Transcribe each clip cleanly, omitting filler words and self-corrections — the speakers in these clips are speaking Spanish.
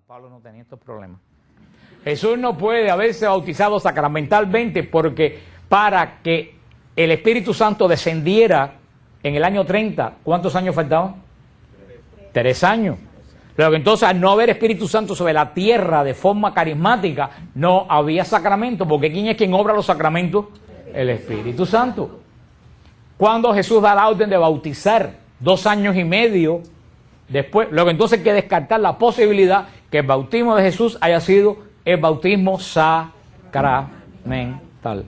Pablo no tenía estos problemas. Jesús no puede haberse bautizado sacramentalmente porque para que el Espíritu Santo descendiera en el año 30, ¿cuántos años faltaban? 3 años. Luego entonces, al no haber Espíritu Santo sobre la tierra de forma carismática, no había sacramento, porque ¿quién es quien obra los sacramentos? El Espíritu Santo. Cuando Jesús da la orden de bautizar, 2 años y medio después, luego entonces hay que descartar la posibilidad que el bautismo de Jesús haya sido el bautismo sacramental.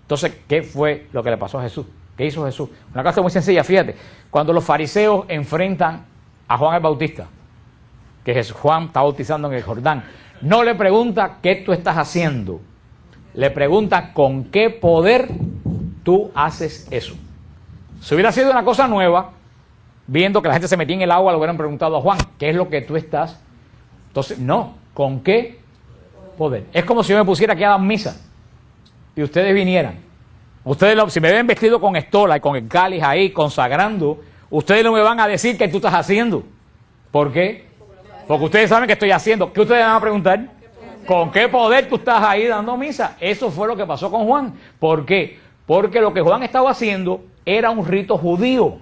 Entonces, ¿qué fue lo que le pasó a Jesús? ¿Qué hizo Jesús? Una cosa muy sencilla, fíjate, cuando los fariseos enfrentan a Juan el Bautista, que Juan está bautizando en el Jordán, no le pregunta qué tú estás haciendo, le pregunta con qué poder tú haces eso. Si hubiera sido una cosa nueva, viendo que la gente se metía en el agua, le hubieran preguntado a Juan, ¿qué es lo que tú estás? Entonces, no, ¿con qué poder? Es como si yo me pusiera aquí a dar misa y ustedes vinieran. Ustedes, si me ven vestido con estola y con el cáliz ahí, consagrando, ustedes no me van a decir qué tú estás haciendo. ¿Por qué? Porque ustedes saben que estoy haciendo. ¿Qué ustedes van a preguntar? ¿Con qué poder tú estás ahí dando misa? Eso fue lo que pasó con Juan. ¿Por qué? Porque lo que Juan estaba haciendo era un rito judío.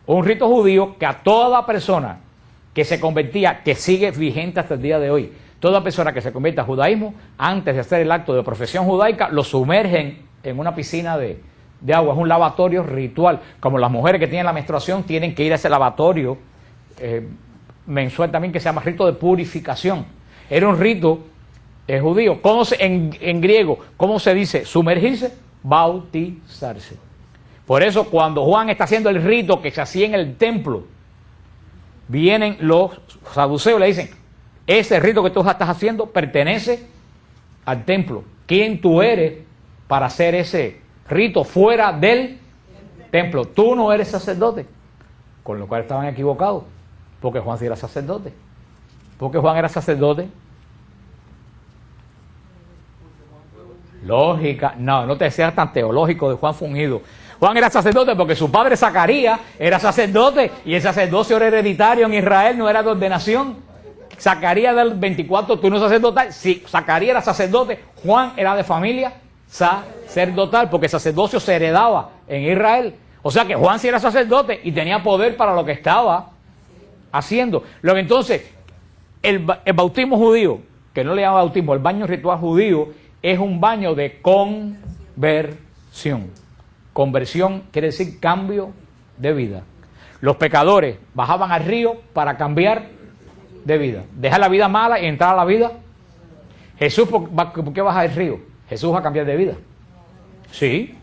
Un rito judío que a toda persona que se convertía, que sigue vigente hasta el día de hoy, toda persona que se convierte al judaísmo, antes de hacer el acto de profesión judaica, lo sumergen en una piscina de agua. Es un lavatorio ritual. Como las mujeres que tienen la menstruación tienen que ir a ese lavatorio mensual también, que se llama rito de purificación. Era un rito judío. ¿Cómo en griego, cómo se dice? Sumergirse, bautizarse. Por eso cuando Juan está haciendo el rito que se hacía en el templo, vienen los saduceos y le dicen, ese rito que tú estás haciendo pertenece al templo. ¿Quién tú eres para hacer ese rito fuera del templo? Tú no eres sacerdote. Con lo cual estaban equivocados, porque Juan sí era sacerdote. Porque Juan era sacerdote. Lógica, no te seas tan teológico de Juan fungido. Juan era sacerdote porque su padre Zacarías era sacerdote y el sacerdocio era hereditario en Israel, no era de ordenación. Zacarías del 24 turno sacerdotal, sí, Zacarías era sacerdote, Juan era de familia sacerdotal, porque el sacerdocio se heredaba en Israel. O sea que Juan sí era sacerdote y tenía poder para lo que estaba haciendo. Luego entonces, el bautismo judío, que no le llama bautismo, el baño ritual judío, es un baño de conversión. Conversión quiere decir cambio de vida. Los pecadores bajaban al río para cambiar de vida. Dejar la vida mala y entrar a la vida. Jesús, ¿por qué baja al río? Jesús va a cambiar de vida. Sí.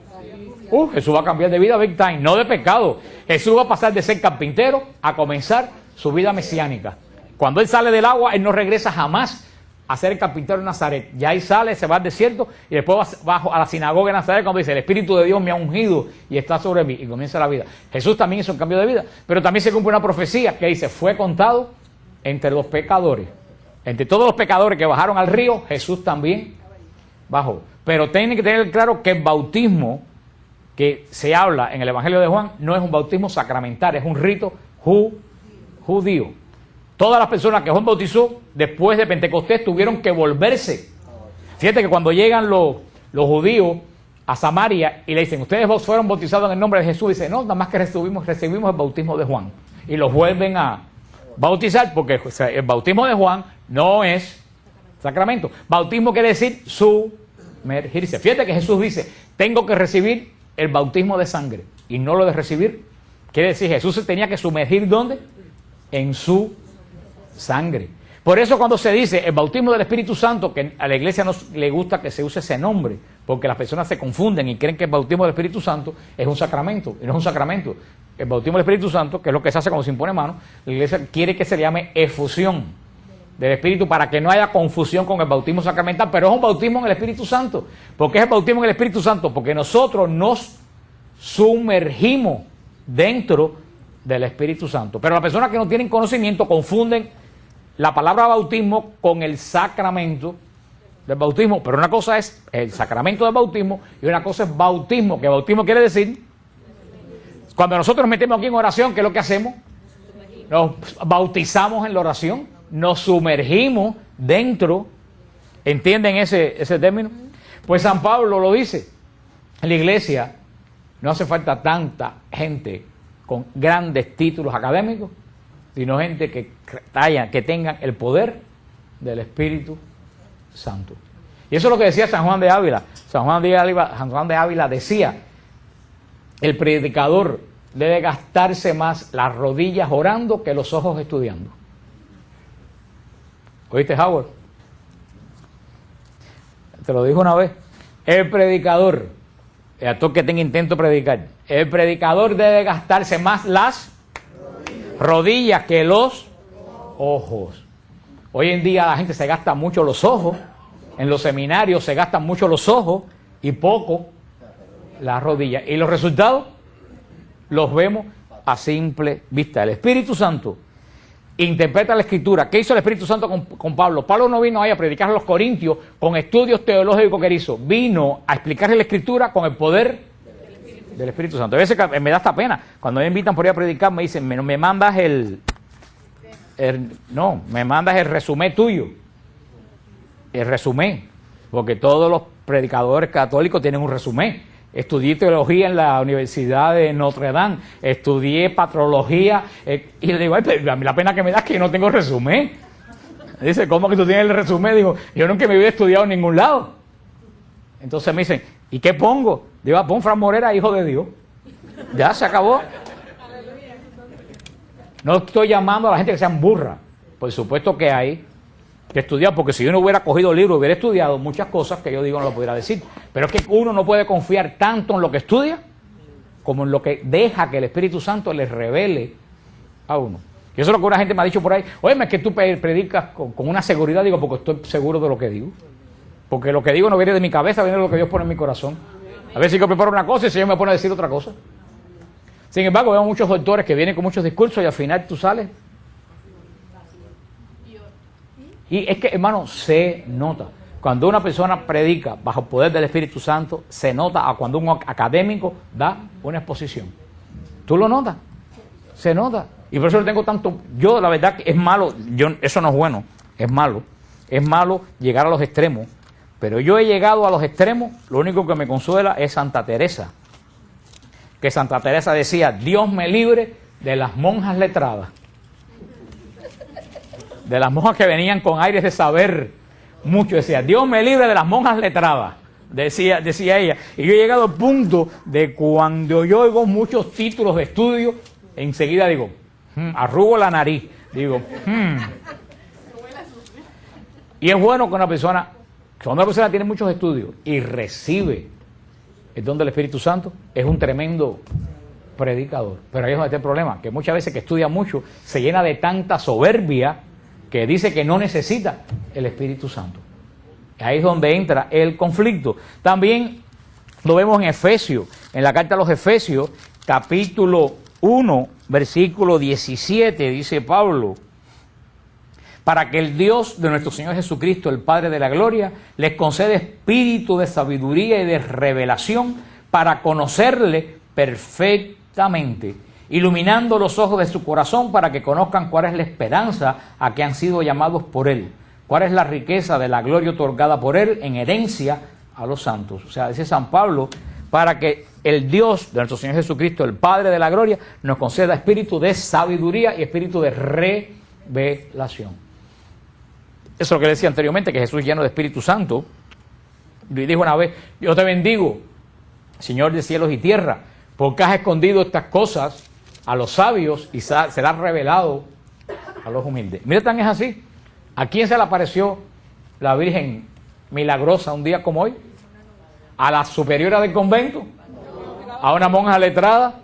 Jesús va a cambiar de vida big time, no de pecado. Jesús va a pasar de ser carpintero a comenzar su vida mesiánica. Cuando Él sale del agua, Él no regresa jamás a ser el carpintero en Nazaret. Ya ahí sale, se va al desierto y después va a la sinagoga de Nazaret cuando dice, el Espíritu de Dios me ha ungido y está sobre mí, y comienza la vida. Jesús también hizo un cambio de vida, pero también se cumple una profecía que dice, fue contado entre los pecadores. Entre todos los pecadores que bajaron al río, Jesús también bajó. Pero tienen que tener claro que el bautismo que se habla en el Evangelio de Juan no es un bautismo sacramental, es un rito judío. Todas las personas que Juan bautizó después de Pentecostés tuvieron que volverse. Fíjate que cuando llegan los judíos a Samaria y le dicen, ustedes fueron bautizados en el nombre de Jesús, dice, no, nada más que recibimos el bautismo de Juan. Y los vuelven a bautizar porque el bautismo de Juan no es sacramento. Bautismo quiere decir sumergirse. Fíjate que Jesús dice, tengo que recibir el bautismo de sangre y no lo de recibir. Quiere decir, Jesús se tenía que sumergir ¿dónde? En su sangre. Por eso cuando se dice el bautismo del Espíritu Santo, que a la iglesia no le gusta que se use ese nombre, porque las personas se confunden y creen que el bautismo del Espíritu Santo es un sacramento, y no es un sacramento. El bautismo del Espíritu Santo, que es lo que se hace cuando se impone mano, la iglesia quiere que se le llame efusión del Espíritu para que no haya confusión con el bautismo sacramental, pero es un bautismo en el Espíritu Santo. ¿Por qué es el bautismo en el Espíritu Santo? Porque nosotros nos sumergimos dentro del Espíritu Santo. Pero las personas que no tienen conocimiento confunden la palabra bautismo con el sacramento del bautismo. Pero una cosa es el sacramento del bautismo y una cosa es bautismo, que bautismo quiere decir, cuando nosotros nos metemos aquí en oración, ¿qué es lo que hacemos? Nos bautizamos en la oración. nos sumergimos dentro. ¿Entienden ese término? Pues San Pablo lo dice. En la iglesia no hace falta tanta gente con grandes títulos académicos, sino gente que tengan el poder del Espíritu Santo. Y eso es lo que decía San Juan de Ávila. San Juan de Ávila decía: el predicador debe gastarse más las rodillas orando que los ojos estudiando. ¿Oíste, Howard? Te lo dijo una vez. El predicador, a todo que tenga intento de predicar, el predicador debe gastarse más las rodillas que los ojos. Hoy en día la gente se gasta mucho los ojos. En los seminarios se gastan mucho los ojos y poco las rodillas. Y los resultados los vemos a simple vista. El Espíritu Santo interpreta la Escritura. ¿Qué hizo el Espíritu Santo con Pablo? Pablo no vino ahí a predicar a los corintios con estudios teológicos que hizo. Vino a explicarle la Escritura con el poder del Espíritu Santo. A veces me da esta pena. Cuando me invitan por ahí a predicar, me dicen: me mandas me mandas el resumen tuyo. El resumen. Porque todos los predicadores católicos tienen un resumen. Estudié teología en la Universidad de Notre Dame, estudié patrología, y le digo: a mí la pena que me da es que yo no tengo resumen. Dice: ¿cómo que tú tienes el resumen? Digo: yo nunca me había estudiado en ningún lado. Entonces me dicen: ¿y qué pongo? Digo: pon Fran Morera, hijo de Dios. Ya se acabó. No estoy llamando a la gente que sean burra. Por supuesto que hay que estudiar, porque si yo no hubiera cogido libros, hubiera estudiado muchas cosas que yo digo no lo pudiera decir. Pero es que uno no puede confiar tanto en lo que estudia como en lo que deja que el Espíritu Santo les revele a uno. Y eso es lo que una gente me ha dicho por ahí: oye, es que tú predicas con una seguridad. Digo: porque estoy seguro de lo que digo. Porque lo que digo no viene de mi cabeza, viene de lo que Dios pone en mi corazón. A veces yo preparo una cosa y el Señor me pone a decir otra cosa. Sin embargo, veo muchos doctores que vienen con muchos discursos y al final tú sales. Y es que, hermano, se nota. Cuando una persona predica bajo el poder del Espíritu Santo, se nota a cuando un académico da una exposición. ¿Tú lo notas? Se nota. Y por eso le tengo tanto... Yo, la verdad, que es malo. Eso no es bueno. Es malo. Es malo llegar a los extremos. Pero yo he llegado a los extremos. Lo único que me consuela es Santa Teresa. Que Santa Teresa decía: Dios me libre de las monjas letradas. De las monjas que venían con aires de saber mucho. Decía: Dios me libre de las monjas letradas. Decía ella. Y yo he llegado al punto de cuando yo oigo muchos títulos de estudio, enseguida digo, arrugo la nariz. Digo, Y es bueno que cuando una persona tiene muchos estudios y recibe el don del Espíritu Santo, es un tremendo predicador. Pero ahí es donde está el problema, que muchas veces que estudia mucho se llena de tanta soberbia que dice que no necesita el Espíritu Santo. Ahí es donde entra el conflicto. También lo vemos en Efesios, en la carta a los Efesios, capítulo 1, versículo 17, dice Pablo: para que el Dios de nuestro Señor Jesucristo, el Padre de la gloria, les conceda espíritu de sabiduría y de revelación para conocerle perfectamente, iluminando los ojos de su corazón para que conozcan cuál es la esperanza a que han sido llamados por Él, cuál es la riqueza de la gloria otorgada por Él en herencia a los santos. O sea, dice San Pablo, para que el Dios de nuestro Señor Jesucristo, el Padre de la gloria, nos conceda espíritu de sabiduría y espíritu de revelación. Eso es lo que decía anteriormente, que Jesús lleno de Espíritu Santo. Y dijo una vez: yo te bendigo, Señor de cielos y tierra, porque has escondido estas cosas a los sabios y será revelado a los humildes. Mira, tan es así. ¿A quién se le apareció la Virgen milagrosa un día como hoy? ¿A la superiora del convento? ¿A una monja letrada?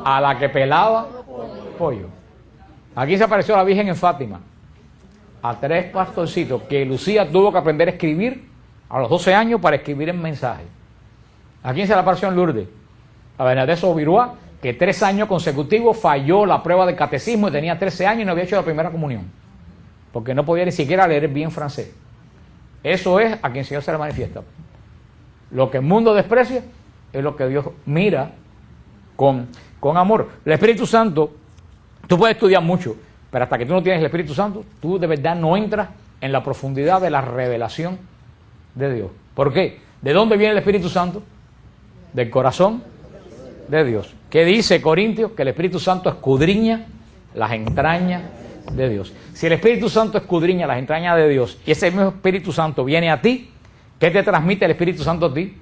¿A la que pelaba pollo? ¿A quién se apareció la Virgen en Fátima? A 3 pastorcitos que Lucía tuvo que aprender a escribir a los 12 años para escribir el mensaje. ¿A quién se le apareció en Lourdes? A Bernadette Sobirois, que 3 años consecutivos falló la prueba de catecismo y tenía 13 años y no había hecho la primera comunión, porque no podía ni siquiera leer bien francés. Eso es a quien el Señor se le manifiesta. Lo que el mundo desprecia es lo que Dios mira con amor. El Espíritu Santo, tú puedes estudiar mucho, Pero hasta que tú no tienes el Espíritu Santo, tú de verdad no entras en la profundidad de la revelación de Dios. ¿Por qué? ¿De dónde viene el Espíritu Santo? Del corazón de Dios. ¿Qué dice Corintios? Que el Espíritu Santo escudriña las entrañas de Dios. Si el Espíritu Santo escudriña las entrañas de Dios y ese mismo Espíritu Santo viene a ti, ¿qué te transmite el Espíritu Santo a ti?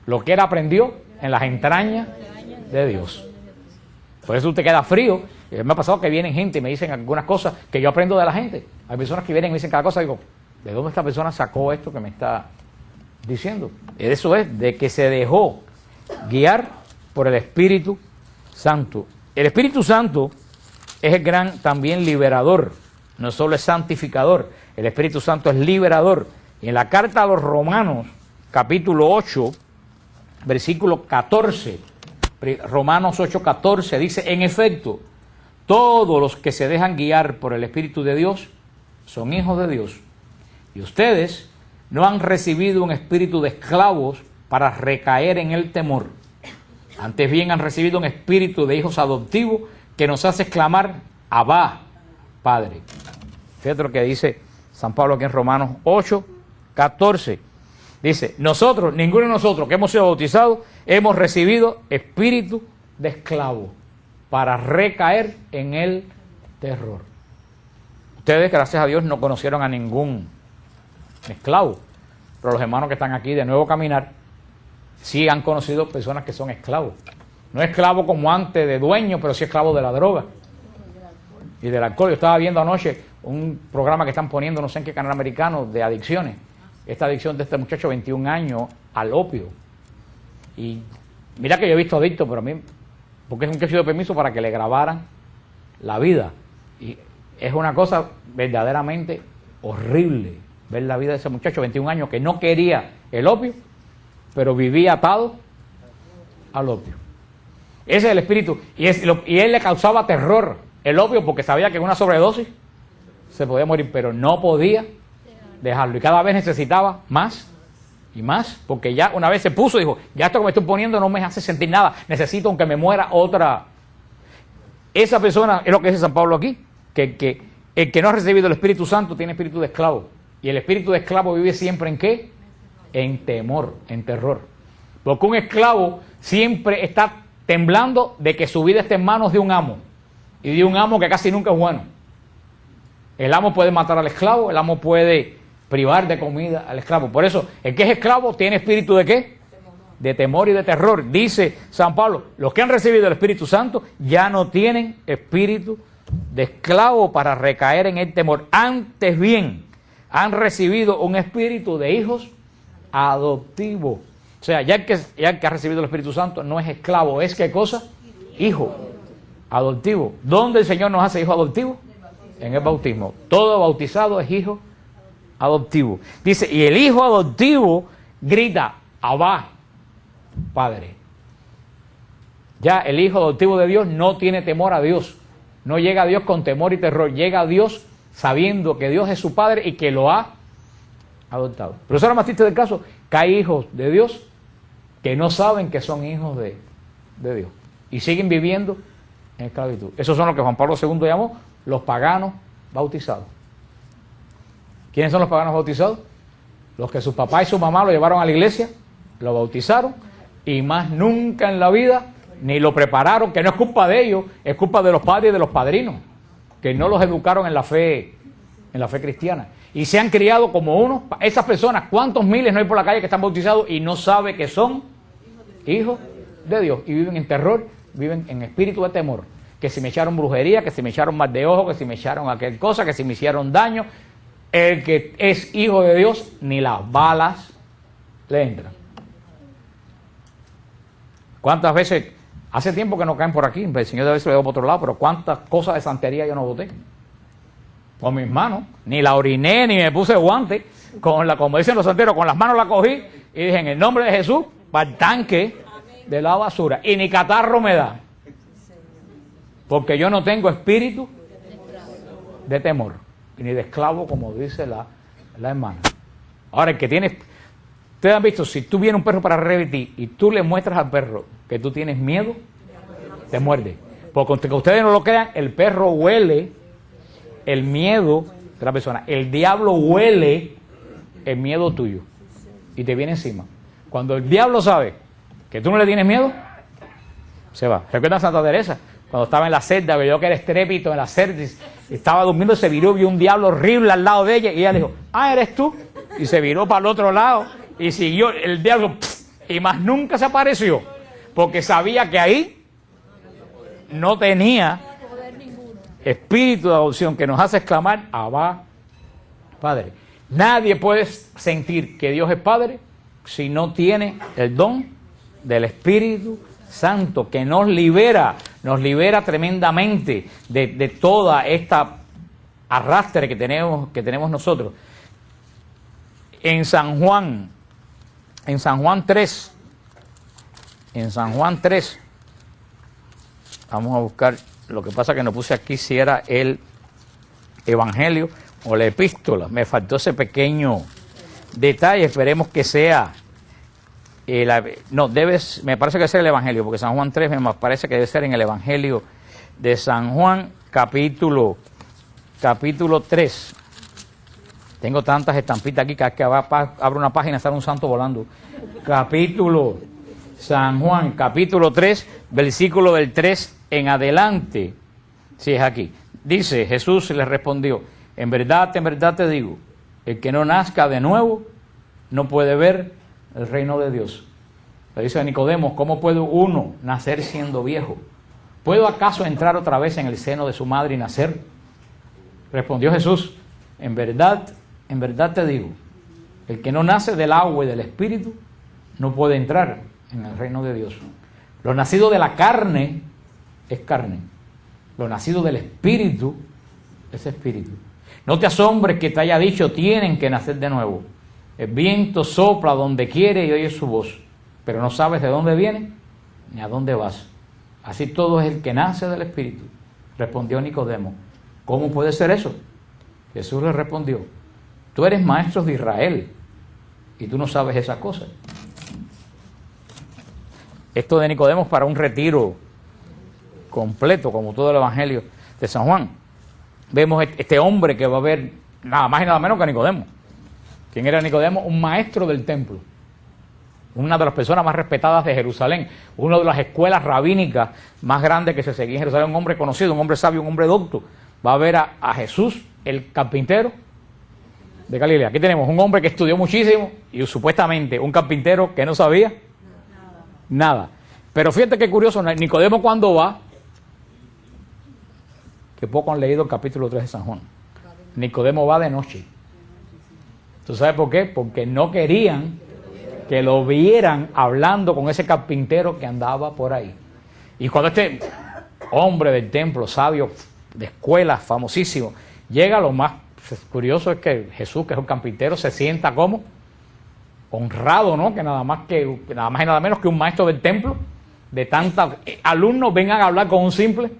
Lo que él aprendió en las entrañas de Dios. Por eso tú te quedas frío. Me ha pasado que vienen gente y me dicen algunas cosas que yo aprendo de la gente. Hay personas que vienen y me dicen cada cosa y digo, ¿de dónde esta persona sacó esto que me está diciendo? Eso es de que se dejó guiar por el Espíritu Santo. El Espíritu Santo es el gran también liberador, no solo es santificador, el Espíritu Santo es liberador. Y en la carta a los Romanos, capítulo 8, versículo 14, Romanos 8, 14, dice, en efecto, todos los que se dejan guiar por el Espíritu de Dios son hijos de Dios. Y ustedes no han recibido un espíritu de esclavos para recaer en el temor. Antes bien han recibido un espíritu de hijos adoptivos que nos hace exclamar, Abba, Padre. Fíjate lo que dice San Pablo aquí en Romanos 8, 14. Dice, nosotros, ninguno de nosotros que hemos sido bautizados, hemos recibido espíritu de esclavo para recaer en el terror. Ustedes, gracias a Dios, no conocieron a ningún esclavo, pero los hermanos que están aquí de Nuevo Caminar sí han conocido personas que son esclavos. No esclavo como antes de dueño, pero sí esclavo de la droga y del alcohol. Yo estaba viendo anoche un programa que están poniendo, no sé en qué canal americano, de adicciones. Esta adicción de este muchacho, 21 años, al opio. Y mira que yo he visto adictos, pero a mí, porque es un caso de permiso para que le grabaran la vida. Y es una cosa verdaderamente horrible ver la vida de ese muchacho, 21 años, que no quería el opio, pero vivía atado al opio. Ese es el espíritu. Y él le causaba terror el opio porque sabía que en una sobredosis se podía morir, pero no podía dejarlo. Y cada vez necesitaba más y más, porque ya una vez se puso y dijo, ya esto que me estoy poniendo no me hace sentir nada, necesito aunque me muera otra. Esa persona es lo que dice San Pablo aquí, que el que no ha recibido el Espíritu Santo tiene espíritu de esclavo. Y el espíritu de esclavo vive siempre ¿en qué? En temor, en terror. Porque un esclavo siempre está temblando de que su vida esté en manos de un amo. Y de un amo que casi nunca es bueno. El amo puede matar al esclavo, el amo puede privar de comida al esclavo. Por eso, el que es esclavo tiene espíritu de ¿qué? De temor y de terror. Dice San Pablo, los que han recibido el Espíritu Santo ya no tienen espíritu de esclavo para recaer en el temor. Antes bien, han recibido un espíritu de hijos adoptivos. O sea, ya el que ha recibido el Espíritu Santo no es esclavo, es ¿qué cosa? Hijo adoptivo. ¿Dónde el Señor nos hace hijo adoptivo? En el bautismo. Todo bautizado es hijo adoptivo. Dice, y el hijo adoptivo grita, Abba, Padre. Ya el hijo adoptivo de Dios no tiene temor a Dios. No llega a Dios con temor y terror. Llega a Dios sabiendo que Dios es su Padre y que lo ha adoptado. Pero eso es lo más triste del caso, que hay hijos de Dios que no saben que son hijos de Dios y siguen viviendo en esclavitud. Esos son lo que Juan Pablo II llamó los paganos bautizados. ¿Quiénes son los paganos bautizados? Los que su papá y su mamá lo llevaron a la iglesia, lo bautizaron y más nunca en la vida ni lo prepararon, que no es culpa de ellos, es culpa de los padres y de los padrinos, que no los educaron en la fe cristiana. Y se han criado como unos. Esas personas, ¿cuántos miles no hay por la calle que están bautizados y no saben que son hijos de Dios? Y viven en terror, viven en espíritu de temor. Que si me echaron brujería, que si me echaron mal de ojo, que si me echaron aquel cosa, que si me hicieron daño. El que es hijo de Dios, ni las balas le entran. ¿Cuántas veces? Hace tiempo que no caen por aquí, el Señor debe ser por otro lado, pero ¿cuántas cosas de santería yo no boté? Con mis manos, ni la oriné, ni me puse guante, como dicen los santeros, con las manos la cogí y dije, en el nombre de Jesús, para el tanque de la basura, y ni catarro me da, porque yo no tengo espíritu de temor, ni de esclavo, como dice la hermana. Ahora, el que tiene, ustedes han visto, si tú vienes un perro para revertir y tú le muestras al perro que tú tienes miedo, te muerde, porque aunque ustedes no lo crean, el perro huele el miedo de la persona. El diablo huele el miedo tuyo y te viene encima. Cuando el diablo sabe que tú no le tienes miedo, se va. ¿Recuerdan a Santa Teresa? Cuando estaba en la celda, vio que era estrépito en la celda, estaba durmiendo, se viró, vio un diablo horrible al lado de ella y ella le dijo, ah, ¿eres tú? Y se viró para el otro lado y siguió el diablo y más nunca se apareció porque sabía que ahí no tenía espíritu de adopción que nos hace exclamar, Abba, Padre. Nadie puede sentir que Dios es Padre si no tiene el don del Espíritu Santo, que nos libera tremendamente de toda esta arrastre que tenemos nosotros. En San Juan 3, vamos a buscar, lo que pasa que no puse aquí si era el Evangelio o la epístola, me faltó ese pequeño detalle, esperemos que sea, me parece que es el Evangelio, porque San Juan 3 me parece que debe ser en el Evangelio de San Juan, capítulo 3. Tengo tantas estampitas aquí que cada vez que abro una página sale un santo volando. San Juan, capítulo 3, versículo del 3 en adelante. Sí, es aquí. Dice, Jesús le respondió, en verdad te digo, el que no nazca de nuevo no puede ver el reino de Dios. Le dice a Nicodemo, ¿cómo puede uno nacer siendo viejo? ¿Puedo acaso entrar otra vez en el seno de su madre y nacer? Respondió Jesús, en verdad te digo, el que no nace del agua y del espíritu no puede entrar en el reino de Dios. Lo nacido de la carne es carne, lo nacido del espíritu es espíritu. No te asombres que te haya dicho, tienen que nacer de nuevo. El viento sopla donde quiere y oyes su voz, pero no sabes de dónde viene ni a dónde vas. Así todo es el que nace del espíritu. Respondió Nicodemo, ¿cómo puede ser eso? Jesús le respondió, tú eres maestro de Israel y tú no sabes esas cosas. Esto de Nicodemo es para un retiro completo, como todo el Evangelio de San Juan. Vemos este hombre que va a ver nada más y nada menos que Nicodemo. ¿Quién era Nicodemo? Un maestro del templo, una de las personas más respetadas de Jerusalén, una de las escuelas rabínicas más grandes que se seguía en Jerusalén, un hombre conocido, un hombre sabio, un hombre docto. Va a ver a Jesús, el carpintero de Galilea. Aquí tenemos un hombre que estudió muchísimo y supuestamente un carpintero que no sabía nada. Pero fíjate qué curioso, Nicodemo cuando va, que poco han leído el capítulo 3 de San Juan, Nicodemo va de noche. ¿Tú sabes por qué? Porque no querían que lo vieran hablando con ese carpintero que andaba por ahí. Y cuando este hombre del templo, sabio, de escuela, famosísimo, llega, lo más curioso es que Jesús, que es un carpintero, se sienta como honrado, ¿no? Que nada más y nada menos que un maestro del templo, de tantos alumnos, vengan a hablar con un simple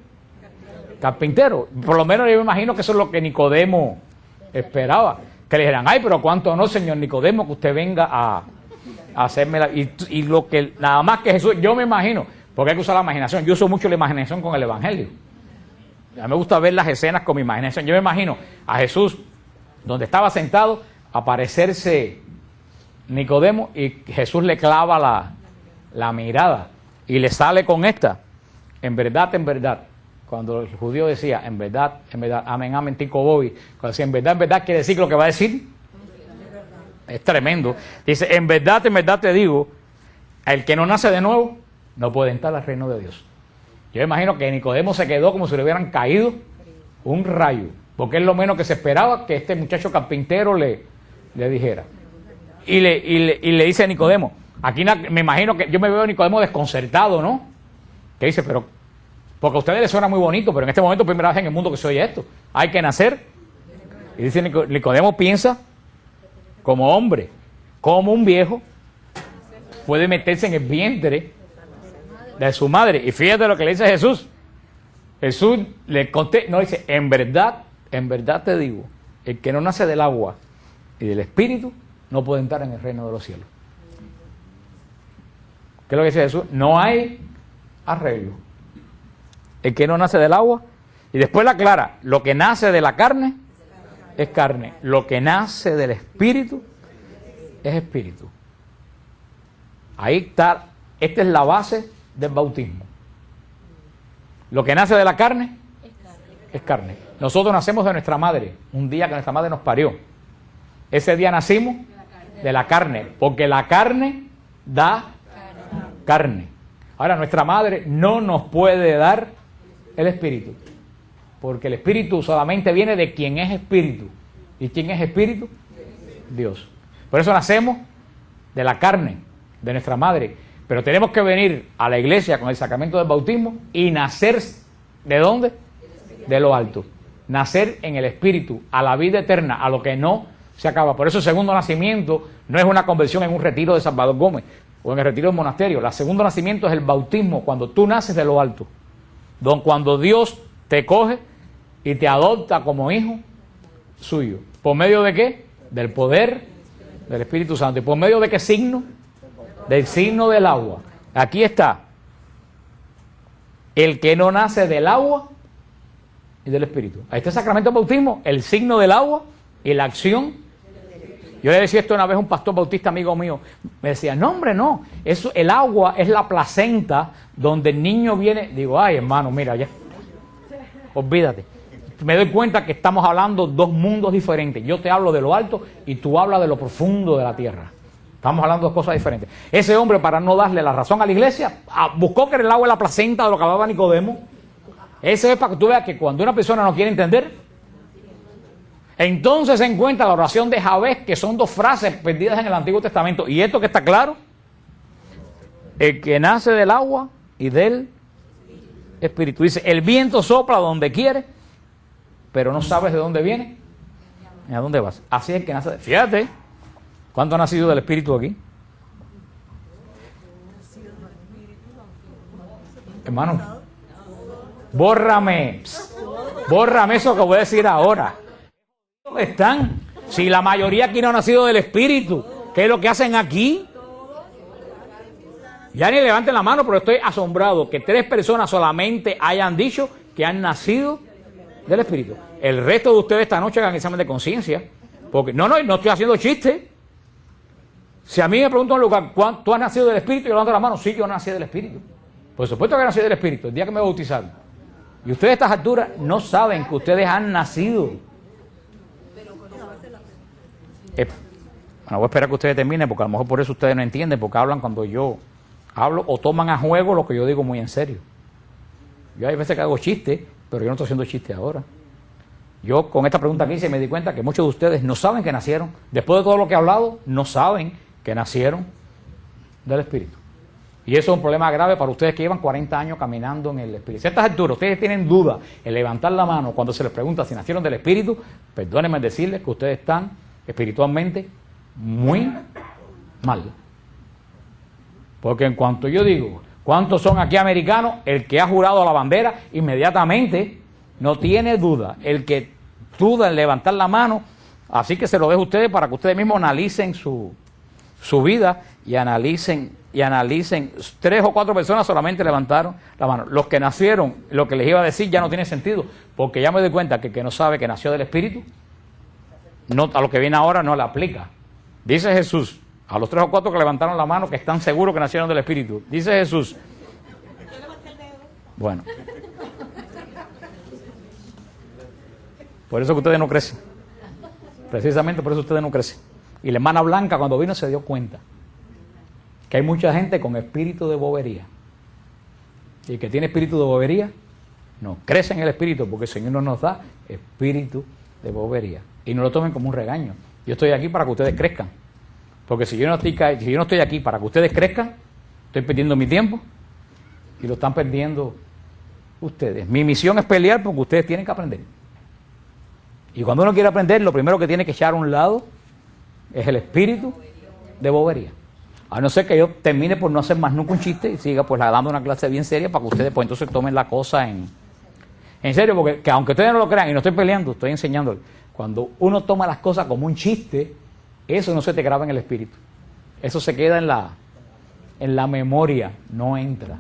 carpintero. Por lo menos yo me imagino que eso es lo que Nicodemo esperaba. Que le dijeran, ay, pero cuánto no, señor Nicodemo, que usted venga a hacerme y lo que, nada más que Jesús, yo me imagino, porque hay que usar la imaginación, yo uso mucho la imaginación con el Evangelio. A mí me gusta ver las escenas con mi imaginación. Yo me imagino a Jesús, donde estaba sentado, aparecerse Nicodemo y Jesús le clava la mirada y le sale con esta, en verdad, cuando el judío decía, en verdad, amén, amén, tico bobi, cuando decía, en verdad, quiere decir lo que va a decir. Es tremendo. Dice, en verdad te digo, el que no nace de nuevo, no puede entrar al reino de Dios. Yo imagino que Nicodemo se quedó como si le hubieran caído un rayo, porque es lo menos que se esperaba que este muchacho carpintero le dijera. Y le dice a Nicodemo, aquí me imagino que yo me veo a Nicodemo desconcertado, ¿no? Que dice, pero, porque a ustedes les suena muy bonito, pero en este momento primera vez en el mundo que se oye esto. Hay que nacer. Y dice Nicodemo piensa como hombre, como un viejo puede meterse en el vientre de su madre. Y fíjate lo que le dice Jesús. Jesús le contesta, no dice, en verdad te digo, el que no nace del agua y del espíritu no puede entrar en el reino de los cielos. ¿Qué es lo que dice Jesús? No hay arreglo. El que no nace del agua Y después la aclara, lo que nace de la carne es carne, lo que nace del espíritu es espíritu. Ahí está, esta es la base del bautismo. Lo que nace de la carne es carne. Nosotros nacemos de nuestra madre, un día que nuestra madre nos parió. Ese día nacimos de la carne, porque la carne da carne. Ahora, nuestra madre no nos puede dar el espíritu, porque el espíritu solamente viene de quien es espíritu. ¿Y quién es espíritu? Dios. Por eso nacemos de la carne de nuestra madre, pero tenemos que venir a la iglesia con el sacramento del bautismo y nacer, ¿de dónde? De lo alto. Nacer en el espíritu, a la vida eterna, a lo que no se acaba. Por eso el segundo nacimiento no es una conversión en un retiro de Salvador Gómez o en el retiro del monasterio. El segundo nacimiento es el bautismo, cuando tú naces de lo alto, cuando Dios te coge y te adopta como hijo suyo. ¿Por medio de qué? Del poder del Espíritu Santo. ¿Y por medio de qué signo? Del signo del agua. Aquí está. El que no nace del agua y del Espíritu. Ahí está el sacramento del bautismo, el signo del agua y la acción. Yo le decía esto una vez a un pastor bautista amigo mío. Me decía, no hombre, no. Eso, el agua es la placenta donde el niño viene. Digo, ay hermano, mira ya. Olvídate. Me doy cuenta que estamos hablando dos mundos diferentes. Yo te hablo de lo alto y tú hablas de lo profundo de la tierra. Estamos hablando de cosas diferentes. Ese hombre, para no darle la razón a la iglesia, buscó que el agua es la placenta de lo que hablaba Nicodemo. Ese es para que tú veas que cuando una persona no quiere entender, entonces se encuentra la oración de Jabez, que son dos frases perdidas en el Antiguo Testamento. Y esto que está claro, el que nace del agua y del Espíritu. Dice, el viento sopla donde quiere, pero no sabes de dónde viene ni a dónde vas. Así es que nace. Fíjate, ¿cuánto ha nacido del Espíritu aquí? Hermano, bórrame eso que voy a decir ahora. ¿Dónde están? Si la mayoría aquí no ha nacido del Espíritu, ¿qué es lo que hacen aquí? Ya ni levanten la mano, pero estoy asombrado que 3 personas solamente hayan dicho que han nacido del Espíritu. El resto de ustedes esta noche hagan examen de conciencia. Porque no estoy haciendo chiste. Si a mí me preguntan en un lugar, ¿tú has nacido del Espíritu? Yo levanto la mano, sí, yo nací del Espíritu. Por supuesto que nací del Espíritu, el día que me bautizaron. Y ustedes a estas alturas no saben que ustedes han nacido. Bueno, voy a esperar que ustedes terminen, porque a lo mejor por eso ustedes no entienden, porque hablan cuando yo hablo o toman a juego lo que yo digo muy en serio. Yo hay veces que hago chistes, pero yo no estoy haciendo chistes ahora. Yo con esta pregunta que hice me di cuenta que muchos de ustedes no saben que nacieron. Después de todo lo que he hablado, no saben que nacieron del Espíritu. Y eso es un problema grave para ustedes que llevan 40 años caminando en el Espíritu. Si a estas alturas ustedes tienen duda en levantar la mano cuando se les pregunta si nacieron del Espíritu, perdónenme decirles que ustedes están espiritualmente muy mal. Porque en cuanto yo digo, ¿cuántos son aquí americanos? El que ha jurado la bandera, inmediatamente no tiene duda. El que duda en levantar la mano, así que se lo dejo a ustedes para que ustedes mismos analicen su vida y analicen 3 o 4 personas solamente levantaron la mano. Los que nacieron, lo que les iba a decir ya no tiene sentido, porque ya me doy cuenta que el que no sabe que nació del Espíritu, no, a lo que viene ahora no le aplica. Dice Jesús, a los 3 o 4 que levantaron la mano, que están seguros que nacieron del Espíritu. Dice Jesús. Bueno. Por eso que ustedes no crecen. Precisamente por eso ustedes no crecen. Y la hermana Blanca cuando vino se dio cuenta que hay mucha gente con espíritu de bobería. Y el que tiene espíritu de bobería no crece en el espíritu, porque el Señor no nos da espíritu de bobería. Y no lo tomen como un regaño. Yo estoy aquí para que ustedes crezcan. Porque si yo no estoy aquí para que ustedes crezcan, estoy perdiendo mi tiempo y lo están perdiendo ustedes. Mi misión es pelear porque ustedes tienen que aprender. Y cuando uno quiere aprender, lo primero que tiene que echar a un lado es el espíritu de bobería. A no ser que yo termine por no hacer más nunca un chiste y siga pues dando una clase bien seria para que ustedes pues entonces tomen la cosa en serio, porque que aunque ustedes no lo crean y no estoy peleando, estoy enseñándoles. Cuando uno toma las cosas como un chiste, eso no se te graba en el espíritu. Eso se queda en la memoria, no entra.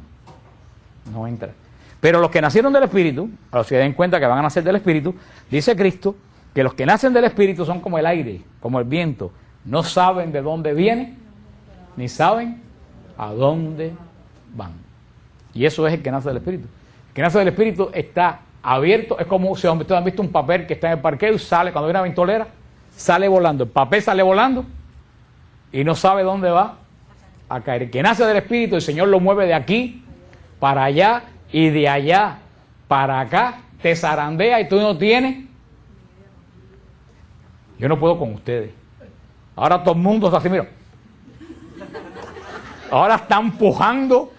Pero los que nacieron del Espíritu, a los que den cuenta que van a nacer del Espíritu, dice Cristo que los que nacen del Espíritu son como el aire, como el viento. No saben de dónde vienen, ni saben a dónde van. Y eso es el que nace del Espíritu. El que nace del Espíritu está abierto, es como si ustedes han visto un papel que está en el parqueo y sale, cuando viene una ventolera, sale volando. El papel sale volando y no sabe dónde va a caer. El que nace del Espíritu, el Señor lo mueve de aquí para allá y de allá para acá, te zarandea y tú no tienes. Yo no puedo con ustedes. Ahora todo el mundo está así, mira. Ahora están pujando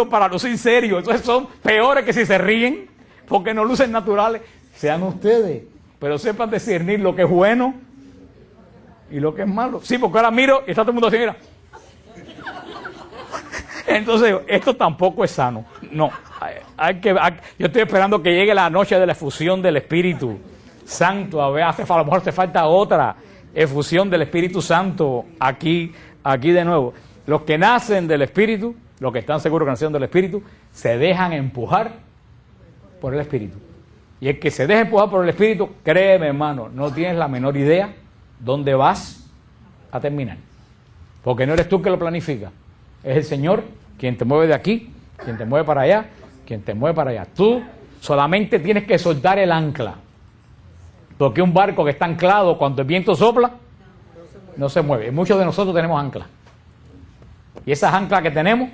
para lucir serios. Entonces son peores que si se ríen, porque no lucen naturales. Sean ustedes, pero sepan discernir lo que es bueno y lo que es malo. Sí, porque ahora miro y está todo el mundo así, mira. Entonces, esto tampoco es sano. No, yo estoy esperando que llegue la noche de la efusión del Espíritu Santo. A ver, a lo mejor hace falta otra efusión del Espíritu Santo aquí de nuevo. Los que nacen del Espíritu, los que están seguros que nacieron del Espíritu, se dejan empujar por el Espíritu. Y el que se deja empujar por el Espíritu, créeme, hermano, no tienes la menor idea dónde vas a terminar. Porque no eres tú que lo planifica. Es el Señor quien te mueve de aquí, quien te mueve para allá, quien te mueve para allá. Tú solamente tienes que soltar el ancla. Porque un barco que está anclado, cuando el viento sopla, no se mueve. Y muchos de nosotros tenemos anclas. Y esas anclas que tenemos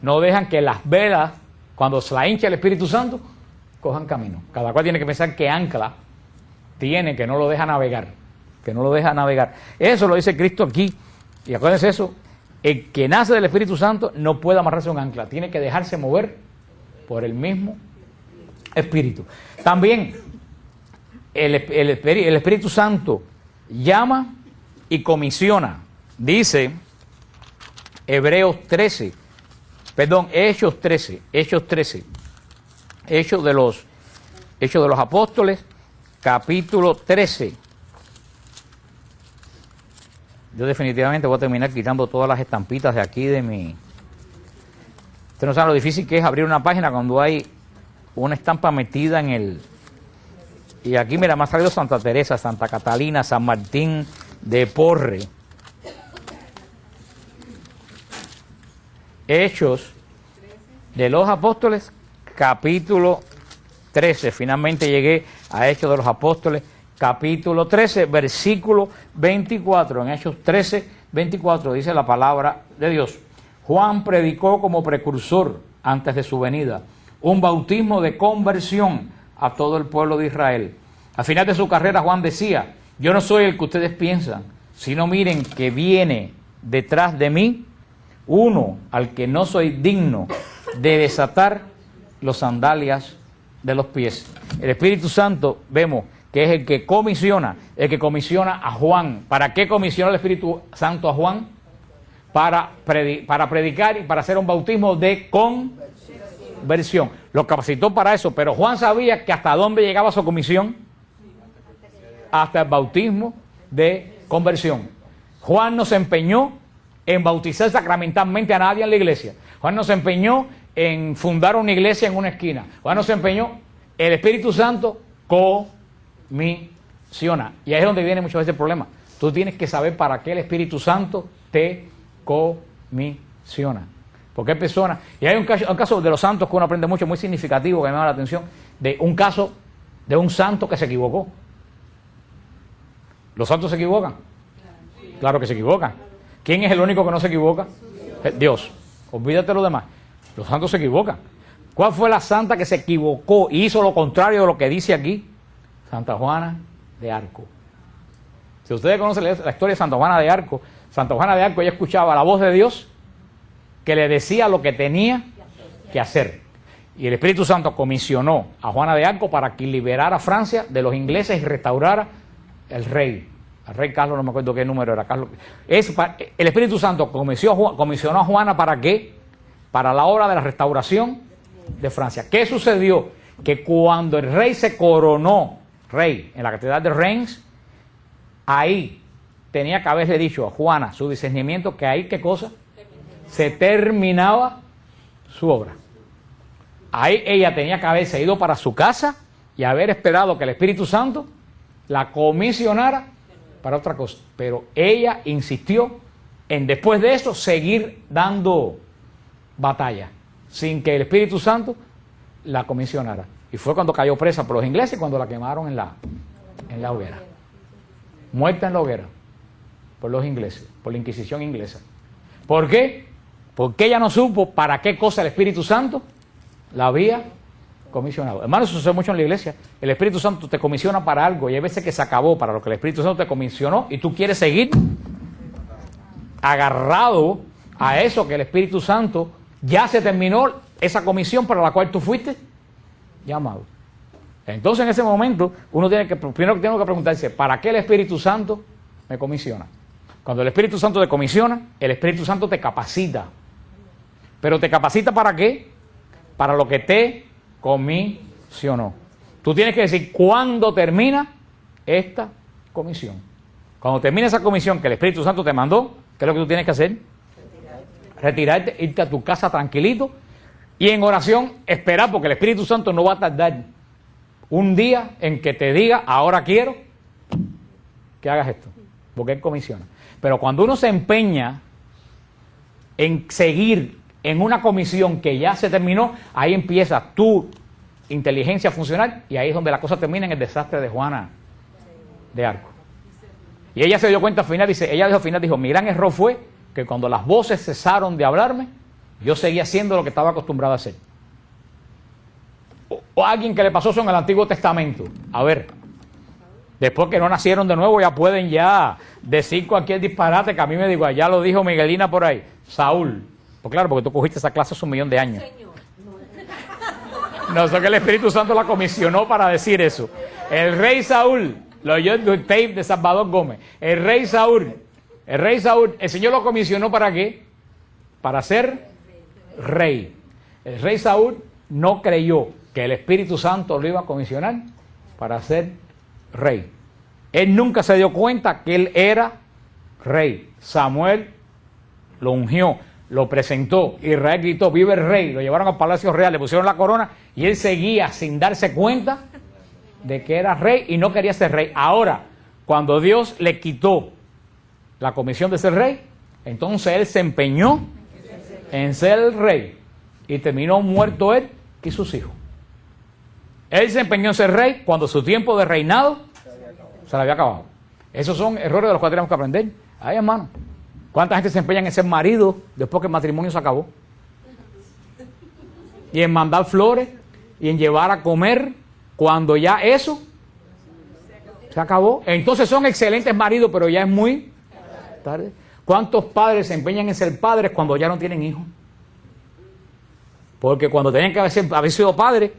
no dejan que las velas, cuando se la hincha el Espíritu Santo, cojan camino. Cada cual tiene que pensar qué ancla tiene que no lo deja navegar. Que no lo deja navegar. Eso lo dice Cristo aquí. Y acuérdense eso. El que nace del Espíritu Santo no puede amarrarse a un ancla. Tiene que dejarse mover por el mismo Espíritu. También el Espíritu Santo llama y comisiona. Dice Hechos 13. Hechos de los Apóstoles, capítulo 13. Yo definitivamente voy a terminar quitando todas las estampitas de aquí de mi... Ustedes no saben lo difícil que es abrir una página cuando hay una estampa metida en el... Y aquí, mira, me ha salido Santa Teresa, Santa Catalina, San Martín de Porres. Hechos de los Apóstoles, capítulo 13. Finalmente llegué a Hechos de los Apóstoles, capítulo 13, versículo 24. En Hechos 13, 24 dice la palabra de Dios. Juan predicó como precursor antes de su venida un bautismo de conversión a todo el pueblo de Israel. Al final de su carrera Juan decía: yo no soy el que ustedes piensan, sino miren que viene detrás de mí uno al que no soy digno de desatar los sandalias de los pies. El Espíritu Santo, vemos que es el que comisiona a Juan. ¿Para qué comisiona el Espíritu Santo a Juan? Para predicar y para hacer un bautismo de conversión. Lo capacitó para eso, pero Juan sabía que hasta dónde llegaba su comisión. Hasta el bautismo de conversión. Juan no se empeñó en bautizar sacramentalmente a nadie en la iglesia. Juan no se empeñó en fundar una iglesia en una esquina. Juan no se empeñó. El Espíritu Santo comisiona. Y ahí es donde viene muchas veces el problema. Tú tienes que saber para qué el Espíritu Santo te comisiona. Porque hay personas, y hay un caso de los santos que uno aprende mucho, muy significativo, que me llama la atención, de un caso de un santo que se equivocó. ¿Los santos se equivocan? Claro que se equivocan. ¿Quién es el único que no se equivoca? Dios. Olvídate de lo demás. Los santos se equivocan. ¿Cuál fue la santa que se equivocó y hizo lo contrario de lo que dice aquí? Santa Juana de Arco. Si ustedes conocen la historia de Santa Juana de Arco, ella escuchaba la voz de Dios que le decía lo que tenía que hacer. Y el Espíritu Santo comisionó a Juana de Arco para que liberara a Francia de los ingleses y restaurara el rey. El rey Carlos, no me acuerdo qué número era. Carlos. El Espíritu Santo comisionó a Juana ¿para qué? Para la obra de la restauración de Francia. ¿Qué sucedió? Que cuando el rey se coronó rey en la catedral de Reims, ahí tenía que haberle dicho a Juana su discernimiento que ahí, ¿qué cosa? Se terminaba su obra. ahí ella tenía que haberse ido para su casa y haber esperado que el Espíritu Santo la comisionara para otra cosa. Pero ella insistió en, después de eso, seguir dando batalla, sin que el Espíritu Santo la comisionara. Y fue cuando cayó presa por los ingleses y cuando la quemaron en la hoguera. Muerta en la hoguera por los ingleses, por la Inquisición inglesa. ¿Por qué? Porque ella no supo para qué cosa el Espíritu Santo la había comisionado. Hermano, eso sucede mucho en la iglesia. El Espíritu Santo te comisiona para algo y hay veces que se acabó para lo que el Espíritu Santo te comisionó y tú quieres seguir agarrado a eso que el Espíritu Santo ya se terminó, esa comisión para la cual tú fuiste llamado. Entonces en ese momento uno tiene que, primero tiene que preguntarse, ¿para qué el Espíritu Santo me comisiona? Cuando el Espíritu Santo te comisiona, el Espíritu Santo te capacita. ¿Pero te capacita para qué? Para lo que te comisionó. Tú tienes que decir cuándo termina esta comisión. Cuando termine esa comisión que el Espíritu Santo te mandó, ¿qué es lo que tú tienes que hacer? Retirarte, irte a tu casa tranquilito y en oración esperar, porque el Espíritu Santo no va a tardar un día en que te diga, ahora quiero que hagas esto, porque Él comisiona. Pero cuando uno se empeña en seguir en una comisión que ya se terminó, ahí empieza tu inteligencia a funcionar y ahí es donde la cosa termina en el desastre de Juana de Arco. Y ella se dio cuenta al final, dijo, mi gran error fue que cuando las voces cesaron de hablarme, yo seguía haciendo lo que estaba acostumbrado a hacer. O alguien que le pasó eso en el Antiguo Testamento. A ver, después que no nacieron de nuevo ya pueden ya decir cualquier disparate que a mí me digo, ya lo dijo Miguelina por ahí, Saúl. Pues claro, porque tú cogiste esa clase hace 1.000.000 de años. No, sé que el Espíritu Santo la comisionó para decir eso. El rey Saúl, lo oyó en el tape de Salvador Gómez. El rey Saúl, el Señor lo comisionó ¿para qué? Para ser rey. El rey Saúl no creyó que el Espíritu Santo lo iba a comisionar para ser rey. Él nunca se dio cuenta que él era rey. Samuel lo ungió, lo presentó, Israel gritó, vive el rey, lo llevaron al palacio real, le pusieron la corona y él seguía sin darse cuenta de que era rey y no quería ser rey. Ahora, cuando Dios le quitó la comisión de ser rey, entonces él se empeñó en ser el rey y terminó muerto él y sus hijos. Él se empeñó en ser rey cuando su tiempo de reinado se le había acabado. Esos son errores de los cuales tenemos que aprender. Ay, hermano, ¿cuánta gente se empeña en ser marido después que el matrimonio se acabó? Y en mandar flores y en llevar a comer cuando ya eso se acabó. Entonces son excelentes maridos, pero ya es muy tarde. ¿Cuántos padres se empeñan en ser padres cuando ya no tienen hijos? Porque cuando tenían que haber sido padres,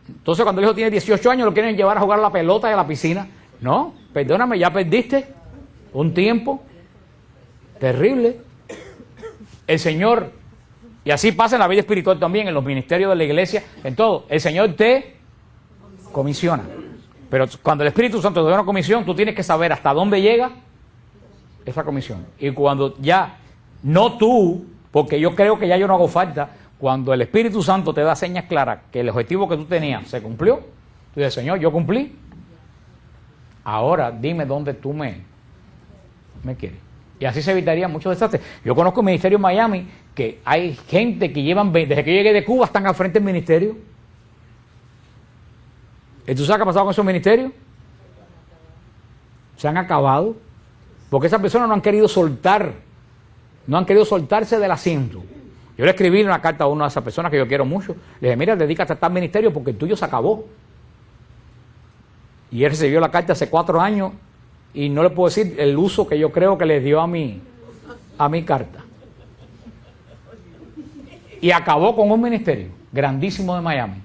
entonces cuando el hijo tiene 18 años lo quieren llevar a jugar a la pelota y a la piscina. No, perdóname, ya perdiste un tiempo terrible. El Señor, y así pasa en la vida espiritual también, en los ministerios de la iglesia, en todo, el Señor te comisiona. Pero cuando el Espíritu Santo te da una comisión, tú tienes que saber hasta dónde llega esa comisión. Y cuando ya, no tú, porque yo creo que ya yo no hago falta, cuando el Espíritu Santo te da señas claras que el objetivo que tú tenías se cumplió, tú dices, Señor, yo cumplí, ahora dime dónde tú me quieres. Y así se evitaría muchos desastres. Yo conozco el ministerio en Miami, que hay gente que llevan, desde que yo llegué de Cuba, están al frente del ministerio. ¿Y tú sabes qué ha pasado con esos ministerios? Se han acabado, porque esas personas no han querido soltarse del asiento. Yo le escribí una carta a una de esas personas que yo quiero mucho. Le dije, mira, dedícate a tal ministerio porque el tuyo se acabó. Y él recibió la carta hace 4 años y no le puedo decir el uso que yo creo que le dio a mi carta. Y acabó con un ministerio grandísimo de Miami.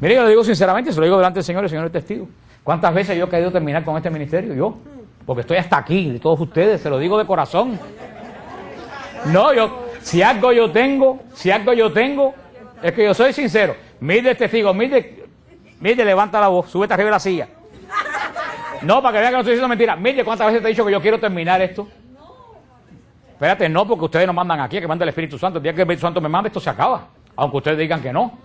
Mire, yo lo digo sinceramente, se lo digo delante del Señor, el Señor es testigo. ¿Cuántas veces yo he querido terminar con este ministerio? Yo, porque estoy hasta aquí, de todos ustedes, se lo digo de corazón. No, si algo yo tengo, es que yo soy sincero. Mire es testigo, mire, levanta la voz, súbete arriba de la silla. No, para que vean que no estoy diciendo mentira. Mire, ¿cuántas veces te he dicho que yo quiero terminar esto? Espérate, no, porque ustedes no mandan aquí, que manda el Espíritu Santo. El día que el Espíritu Santo me manda, esto se acaba. Aunque ustedes digan que no.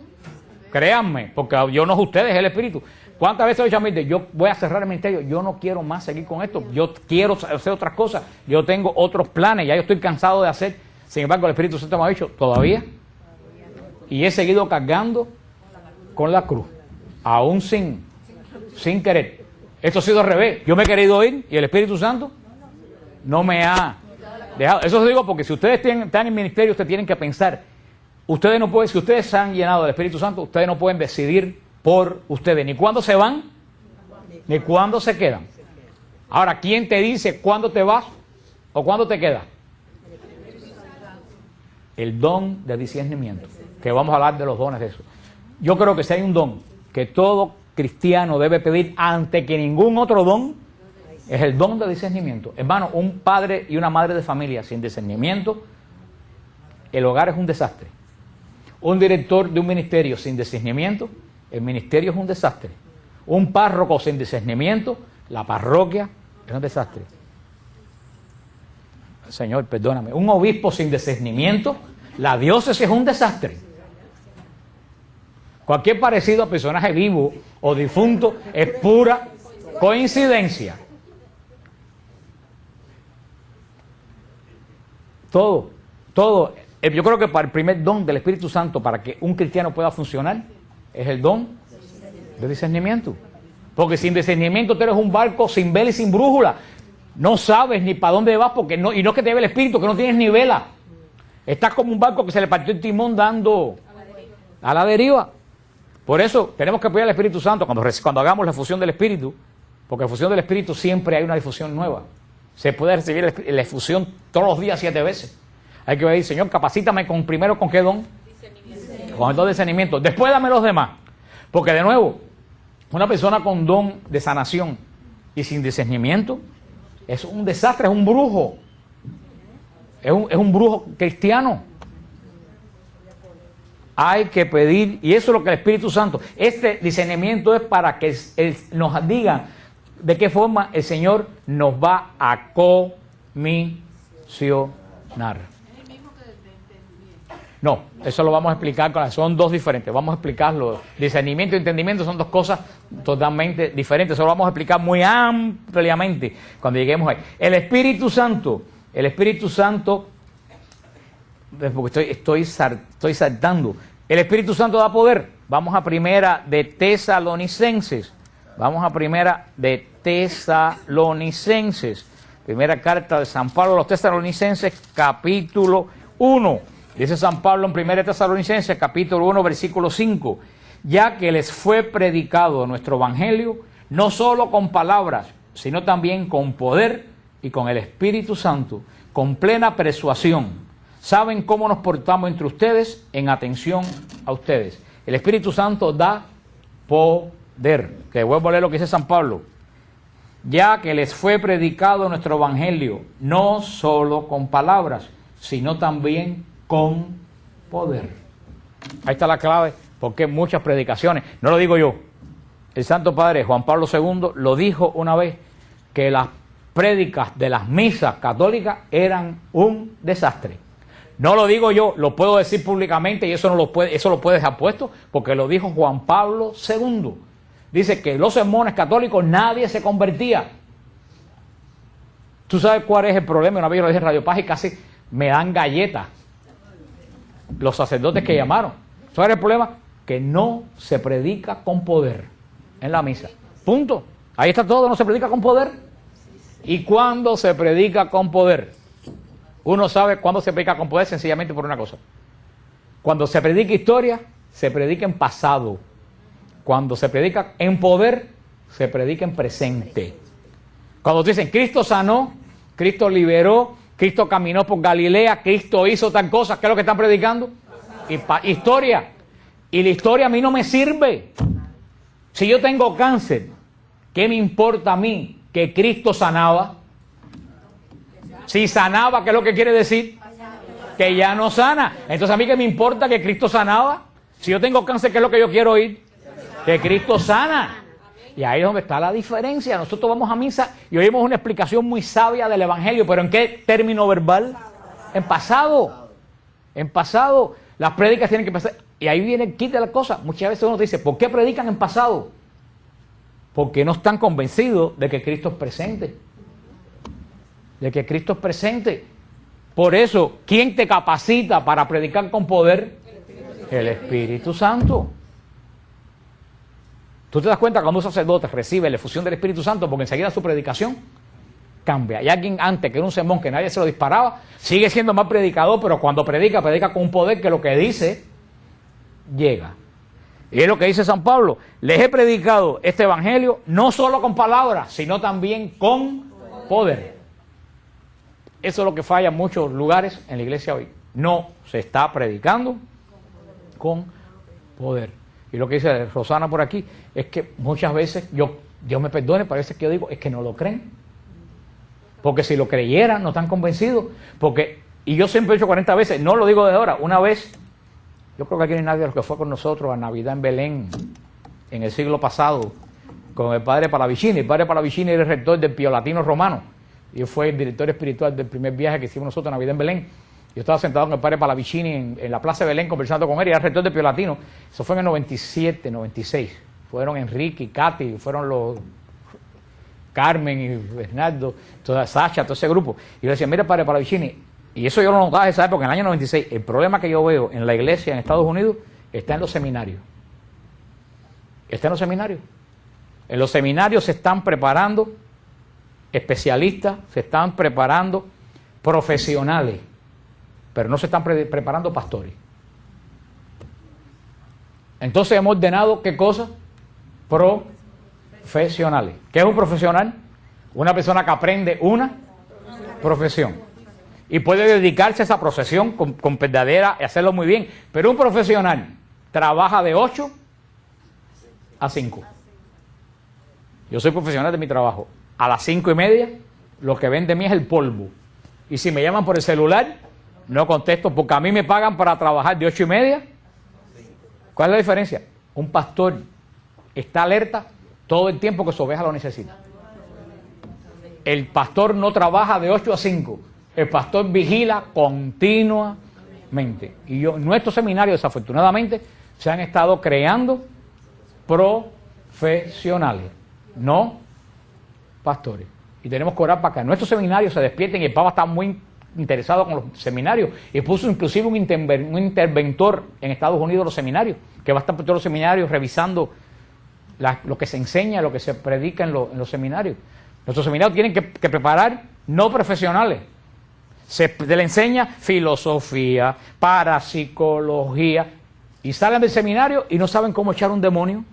Créanme, porque yo no es ustedes, es el Espíritu. ¿Cuántas veces he dicho a mí, yo voy a cerrar el ministerio, yo no quiero más seguir con esto, yo quiero hacer otras cosas, yo tengo otros planes, ya yo estoy cansado de hacer? Sin embargo, el Espíritu Santo me ha dicho, todavía. Y he seguido cargando con la cruz, aún sin querer. Esto ha sido al revés. Yo me he querido ir y el Espíritu Santo no me ha dejado. Eso os digo porque si ustedes están en ministerio, ustedes tienen que pensar. Ustedes no pueden, si ustedes se han llenado del Espíritu Santo, ustedes no pueden decidir por ustedes, ni cuándo se van, ni cuándo se quedan. Ahora, ¿quién te dice cuándo te vas o cuándo te quedas? El don de discernimiento, que vamos a hablar de los dones de eso. Yo creo que si hay un don que todo cristiano debe pedir ante que ningún otro don, es el don de discernimiento. Hermano, un padre y una madre de familia sin discernimiento, el hogar es un desastre. Un director de un ministerio sin discernimiento, el ministerio es un desastre. Un párroco sin discernimiento, la parroquia es un desastre. Señor, perdóname. Un obispo sin discernimiento, la diócesis es un desastre. Cualquier parecido a personaje vivo o difunto es pura coincidencia. Todo. Yo creo que para el primer don del Espíritu Santo, para que un cristiano pueda funcionar, es el don de discernimiento. Porque sin discernimiento tú eres un barco sin vela y sin brújula. No sabes ni para dónde vas, porque no, y no es que te lleve el Espíritu, que no tienes ni vela. Estás como un barco que se le partió el timón dando a la deriva. Por eso tenemos que pedir al Espíritu Santo cuando hagamos la fusión del Espíritu, porque la fusión del Espíritu siempre hay una difusión nueva. Se puede recibir la efusión todos los días 7 veces. Hay que decir, Señor, capacítame primero con qué don. Con el don de discernimiento. Después dame los demás. Porque de nuevo, una persona con don de sanación y sin discernimiento es un desastre, es un brujo. Es un brujo cristiano. Hay que pedir, y eso es lo que el Espíritu Santo, este discernimiento es para que Él nos diga de qué forma el Señor nos va a comisionar. No, eso lo vamos a explicar, son dos diferentes, vamos a explicarlo. Discernimiento y entendimiento son dos cosas totalmente diferentes, eso lo vamos a explicar muy ampliamente cuando lleguemos ahí. El Espíritu Santo, porque estoy saltando, el Espíritu Santo da poder. Vamos a primera de Tesalonicenses, primera carta de San Pablo a los Tesalonicenses, capítulo 1. Dice San Pablo en 1 Tesalonicenses, capítulo 1, versículo 5, ya que les fue predicado nuestro evangelio, no solo con palabras, sino también con poder y con el Espíritu Santo, con plena persuasión. Saben cómo nos portamos entre ustedes en atención a ustedes. El Espíritu Santo da poder. Que vuelvo a leer lo que dice San Pablo. Ya que les fue predicado nuestro evangelio, no solo con palabras, sino también con poder. Ahí está la clave, porque muchas predicaciones, no lo digo yo, el Santo Padre Juan Pablo II lo dijo una vez, que las prédicas de las misas católicas eran un desastre. No lo digo yo, lo puedo decir públicamente y eso lo puede dejar puesto, porque lo dijo Juan Pablo II. Dice que los sermones católicos nadie se convertía. ¿Tú sabes cuál es el problema? Una vez yo lo dije en Radio Paz y casi me dan galletas los sacerdotes que llamaron. ¿Sabes el problema? Que no se predica con poder en la misa. Punto. Ahí está todo, no se predica con poder. ¿Y cuándo se predica con poder? Uno sabe cuándo se predica con poder sencillamente por una cosa. Cuando se predica historia, se predica en pasado. Cuando se predica en poder, se predica en presente. Cuando dicen Cristo sanó, Cristo liberó, Cristo caminó por Galilea, Cristo hizo tal cosa, ¿qué es lo que están predicando? Historia. Y la historia a mí no me sirve. Si yo tengo cáncer, ¿qué me importa a mí que Cristo sanaba? Si sanaba, ¿qué es lo que quiere decir? Que ya no sana. Entonces a mí ¿qué me importa que Cristo sanaba? Si yo tengo cáncer, ¿qué es lo que yo quiero oír? Que Cristo sana. Y ahí es donde está la diferencia. Nosotros vamos a misa y oímos una explicación muy sabia del Evangelio, pero ¿en qué término verbal? En pasado. En pasado. Las prédicas tienen que Y ahí viene el kit de la cosa. Muchas veces uno te dice, ¿por qué predican en pasado? Porque no están convencidos de que Cristo es presente. De que Cristo es presente. Por eso, ¿quién te capacita para predicar con poder? El Espíritu Santo. Tú te das cuenta cuando un sacerdote recibe la efusión del Espíritu Santo, porque enseguida su predicación cambia. Y alguien antes que era un sermón que nadie se lo disparaba, sigue siendo más predicador, pero cuando predica con un poder que lo que dice llega. Y es lo que dice San Pablo: les he predicado este evangelio no solo con palabras, sino también con poder. Eso es lo que falla en muchos lugares en la iglesia hoy. No se está predicando con poder. Y lo que dice Rosana por aquí es que muchas veces, Dios me perdone, parece que yo digo, es que no lo creen. Porque si lo creyeran, no están convencidos. Y yo siempre he dicho 40 veces, no lo digo de ahora, una vez, yo creo que aquí no hay nadie de los que fue con nosotros a Navidad en Belén, en el siglo pasado, con el padre Palavicini. El padre Palavicini era el rector del Pío Latino Romano. Y fue el director espiritual del primer viaje que hicimos nosotros a Navidad en Belén. Yo estaba sentado con el padre Palavicini en la plaza de Belén conversando con él, y era el rector de Pío Latino. Eso fue en el 97, 96. Fueron Enrique y Katy, fueron los Carmen y Bernardo, toda Sacha, todo ese grupo. Y yo decía, mira padre Palavicini, y eso yo lo notaba en esa época, en el año 96, el problema que yo veo en la iglesia en Estados Unidos está en los seminarios. Está en los seminarios. En los seminarios se están preparando especialistas, se están preparando profesionales, pero no se están preparando pastores. Entonces hemos ordenado, ¿qué cosa? Profesionales. ¿Qué es un profesional? Una persona que aprende una profesión y puede dedicarse a esa profesión con verdadera y hacerlo muy bien. Pero un profesional trabaja de 8 a 5. Yo soy profesional de mi trabajo. A las 5:30 lo que ven de mí es el polvo. Y si me llaman por el celular, no contesto, porque a mí me pagan para trabajar de 8:30. ¿Cuál es la diferencia? Un pastor está alerta todo el tiempo que su oveja lo necesita. El pastor no trabaja de 8 a 5. El pastor vigila continuamente. Y en nuestros seminarios, desafortunadamente, se han estado creando profesionales, no pastores. Y tenemos que orar para que nuestros seminarios se despierten, y el Papa está muy interesado con los seminarios y puso inclusive un interventor en Estados Unidos de los seminarios, que va a estar por todos los seminarios revisando lo que se enseña, lo que se predica en los seminarios. Nuestros seminarios tienen que preparar no profesionales. Se le enseña filosofía, parapsicología, y salen del seminario y no saben cómo echar un demonio.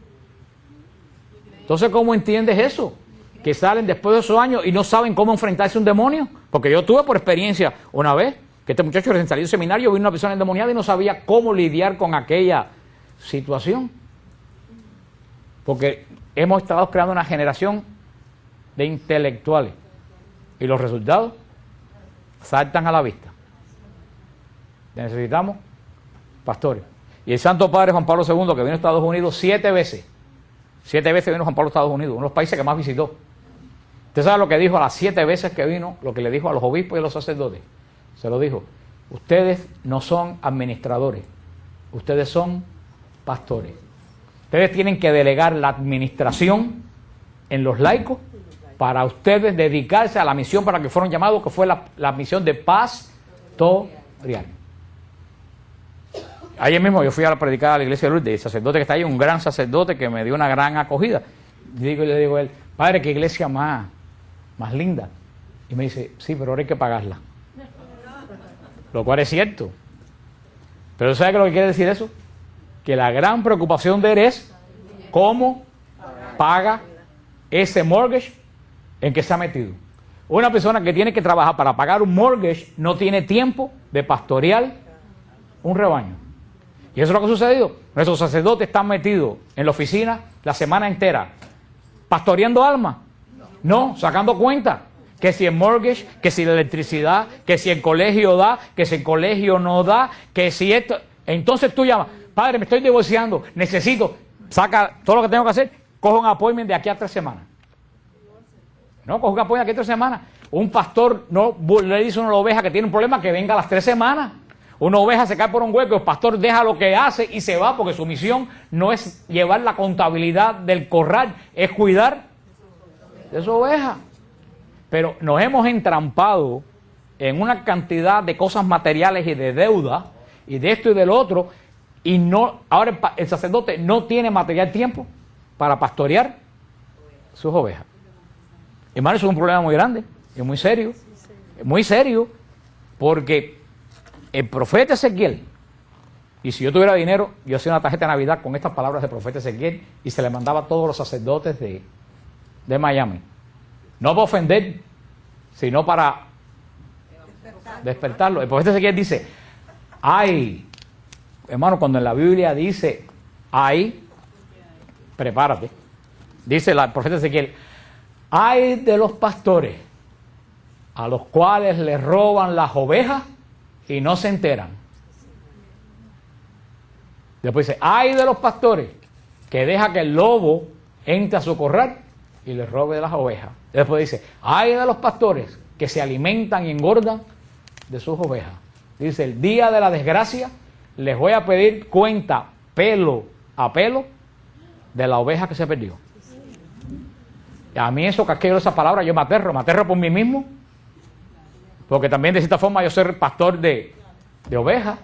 Entonces, ¿cómo entiendes eso? Que salen después de esos años y no saben cómo enfrentarse a un demonio. Porque yo tuve por experiencia una vez que este muchacho recién salido del seminario vino una persona endemoniada y no sabía cómo lidiar con aquella situación. Porque hemos estado creando una generación de intelectuales y los resultados saltan a la vista. Necesitamos pastores. Y el Santo Padre Juan Pablo II, que vino a Estados Unidos 7 veces. 7 veces vino Juan Pablo a Estados Unidos, uno de los países que más visitó. ¿Usted sabe lo que dijo a las 7 veces que vino? Lo que le dijo a los obispos y a los sacerdotes. Se lo dijo: ustedes no son administradores, ustedes son pastores. Ustedes tienen que delegar la administración en los laicos para ustedes dedicarse a la misión para la que fueron llamados, que fue la misión de pastorear. Ayer mismo yo fui a predicar a la iglesia de Lourdes, el sacerdote que está ahí, un gran sacerdote que me dio una gran acogida. Le digo a él: padre, qué iglesia más linda. Y me dice: sí, pero ahora hay que pagarla. Lo cual es cierto. Pero ¿sabe qué es lo que quiere decir eso? Que la gran preocupación de él es cómo paga ese mortgage en que se ha metido. Una persona que tiene que trabajar para pagar un mortgage no tiene tiempo de pastorear un rebaño. Y eso es lo que ha sucedido. Nuestros sacerdotes están metidos en la oficina la semana entera, pastoreando almas. No, sacando cuenta. Que si el mortgage, que si la electricidad, que si el colegio da, que si el colegio no da, que si esto. Entonces tú llamas: padre, me estoy divorciando, necesito, saca todo lo que tengo que hacer, coge un appointment de aquí a 3 semanas. No, coge un appointment de aquí a 3 semanas. Un pastor no le dice a una oveja que tiene un problema que venga a las 3 semanas. Una oveja se cae por un hueco, el pastor deja lo que hace y se va porque su misión no es llevar la contabilidad del corral, es cuidar de su oveja. Pero nos hemos entrampado en una cantidad de cosas materiales y de deuda y de esto y del otro, y no, ahora el sacerdote no tiene material tiempo para pastorear sus ovejas. Hermano, eso es un problema muy grande, es muy serio, porque el profeta Ezequiel, y si yo tuviera dinero, yo hacía una tarjeta de Navidad con estas palabras del profeta Ezequiel y se le mandaba a todos los sacerdotes de Miami. No para ofender, sino para despertarlo. El profeta Ezequiel dice, ay, hermano, cuando en la Biblia dice, ay, prepárate, dice el profeta Ezequiel, ay de los pastores a los cuales les roban las ovejas y no se enteran. Después dice, ay de los pastores que deja que el lobo entre a su corral y les robe las ovejas. Después dice, ay de los pastores que se alimentan y engordan de sus ovejas. Dice, el día de la desgracia les voy a pedir cuenta pelo a pelo de la oveja que se perdió. Y a mí eso, que esa palabra, yo me aterro por mí mismo, porque también de cierta forma yo soy pastor de ovejas,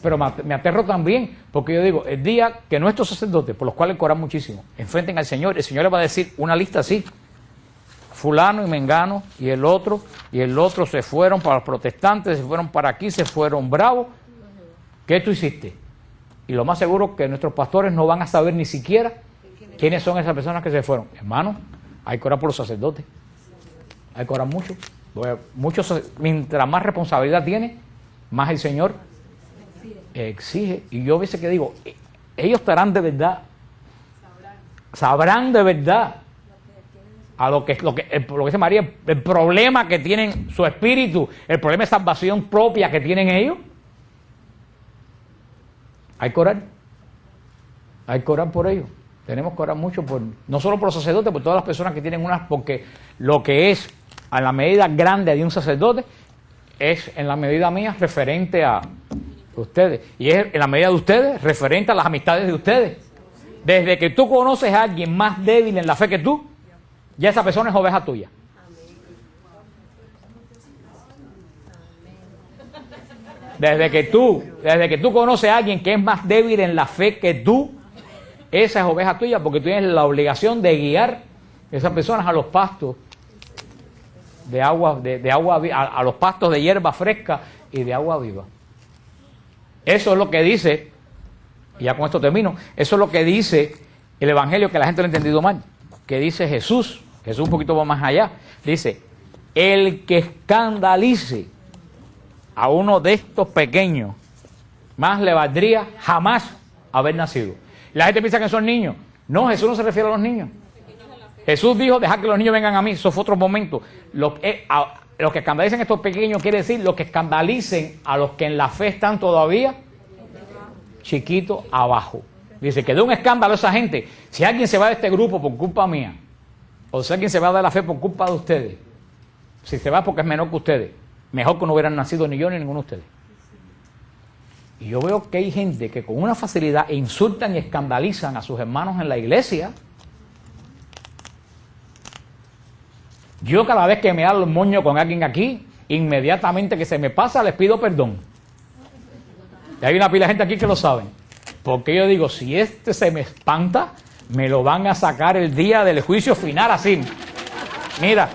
pero me aterro también, porque yo digo, el día que nuestros sacerdotes, por los cuales coran muchísimo, enfrenten al Señor, el Señor les va a decir una lista así, fulano y mengano, y el otro se fueron para los protestantes, se fueron para aquí, se fueron bravos. ¿Qué tú hiciste? Y lo más seguro que nuestros pastores no van a saber ni siquiera quiénes son esas personas que se fueron. Hermano, hay que orar por los sacerdotes, hay que orar mucho. Muchos, mientras más responsabilidad tiene, más el Señor exige. Y yo a veces que digo, ellos estarán de verdad, sabrán de verdad a lo que dice María, el problema que tienen su espíritu, el problema de salvación propia que tienen ellos. Hay que orar por ellos. Tenemos que orar mucho no solo por los sacerdotes, por todas las personas que tienen porque lo que es a la medida grande de un sacerdote es en la medida mía referente a ustedes, y es en la medida de ustedes referente a las amistades de ustedes. Desde que tú conoces a alguien más débil en la fe que tú, ya esa persona es oveja tuya. Desde que tú conoces a alguien que es más débil en la fe que tú, esa es oveja tuya, porque tú tienes la obligación de guiar a esas personas a los pastos de agua, a los pastos de hierba fresca y de agua viva. Eso es lo que dice, y ya con esto termino, eso es lo que dice el Evangelio, que la gente lo ha entendido mal, que dice Jesús un poquito más allá, dice, el que escandalice a uno de estos pequeños, más le valdría jamás haber nacido. La gente piensa que son niños. No, Jesús no se refiere a los niños. Jesús dijo, dejad que los niños vengan a mí. Eso fue otro momento. Los que escandalicen a estos pequeños quiere decir los que escandalicen a los que en la fe están todavía chiquitos abajo. Dice que de un escándalo a esa gente. Si alguien se va de este grupo por culpa mía, o si alguien se va de la fe por culpa de ustedes, si se va porque es menor que ustedes, mejor que no hubieran nacido ni yo ni ninguno de ustedes. Y yo veo que hay gente que con una facilidad insultan y escandalizan a sus hermanos en la iglesia. Yo cada vez que me da los moños con alguien aquí, inmediatamente que se me pasa les pido perdón. Y hay una pila de gente aquí que lo saben. Porque yo digo, si este se me espanta, me lo van a sacar el día del juicio final así. Mira.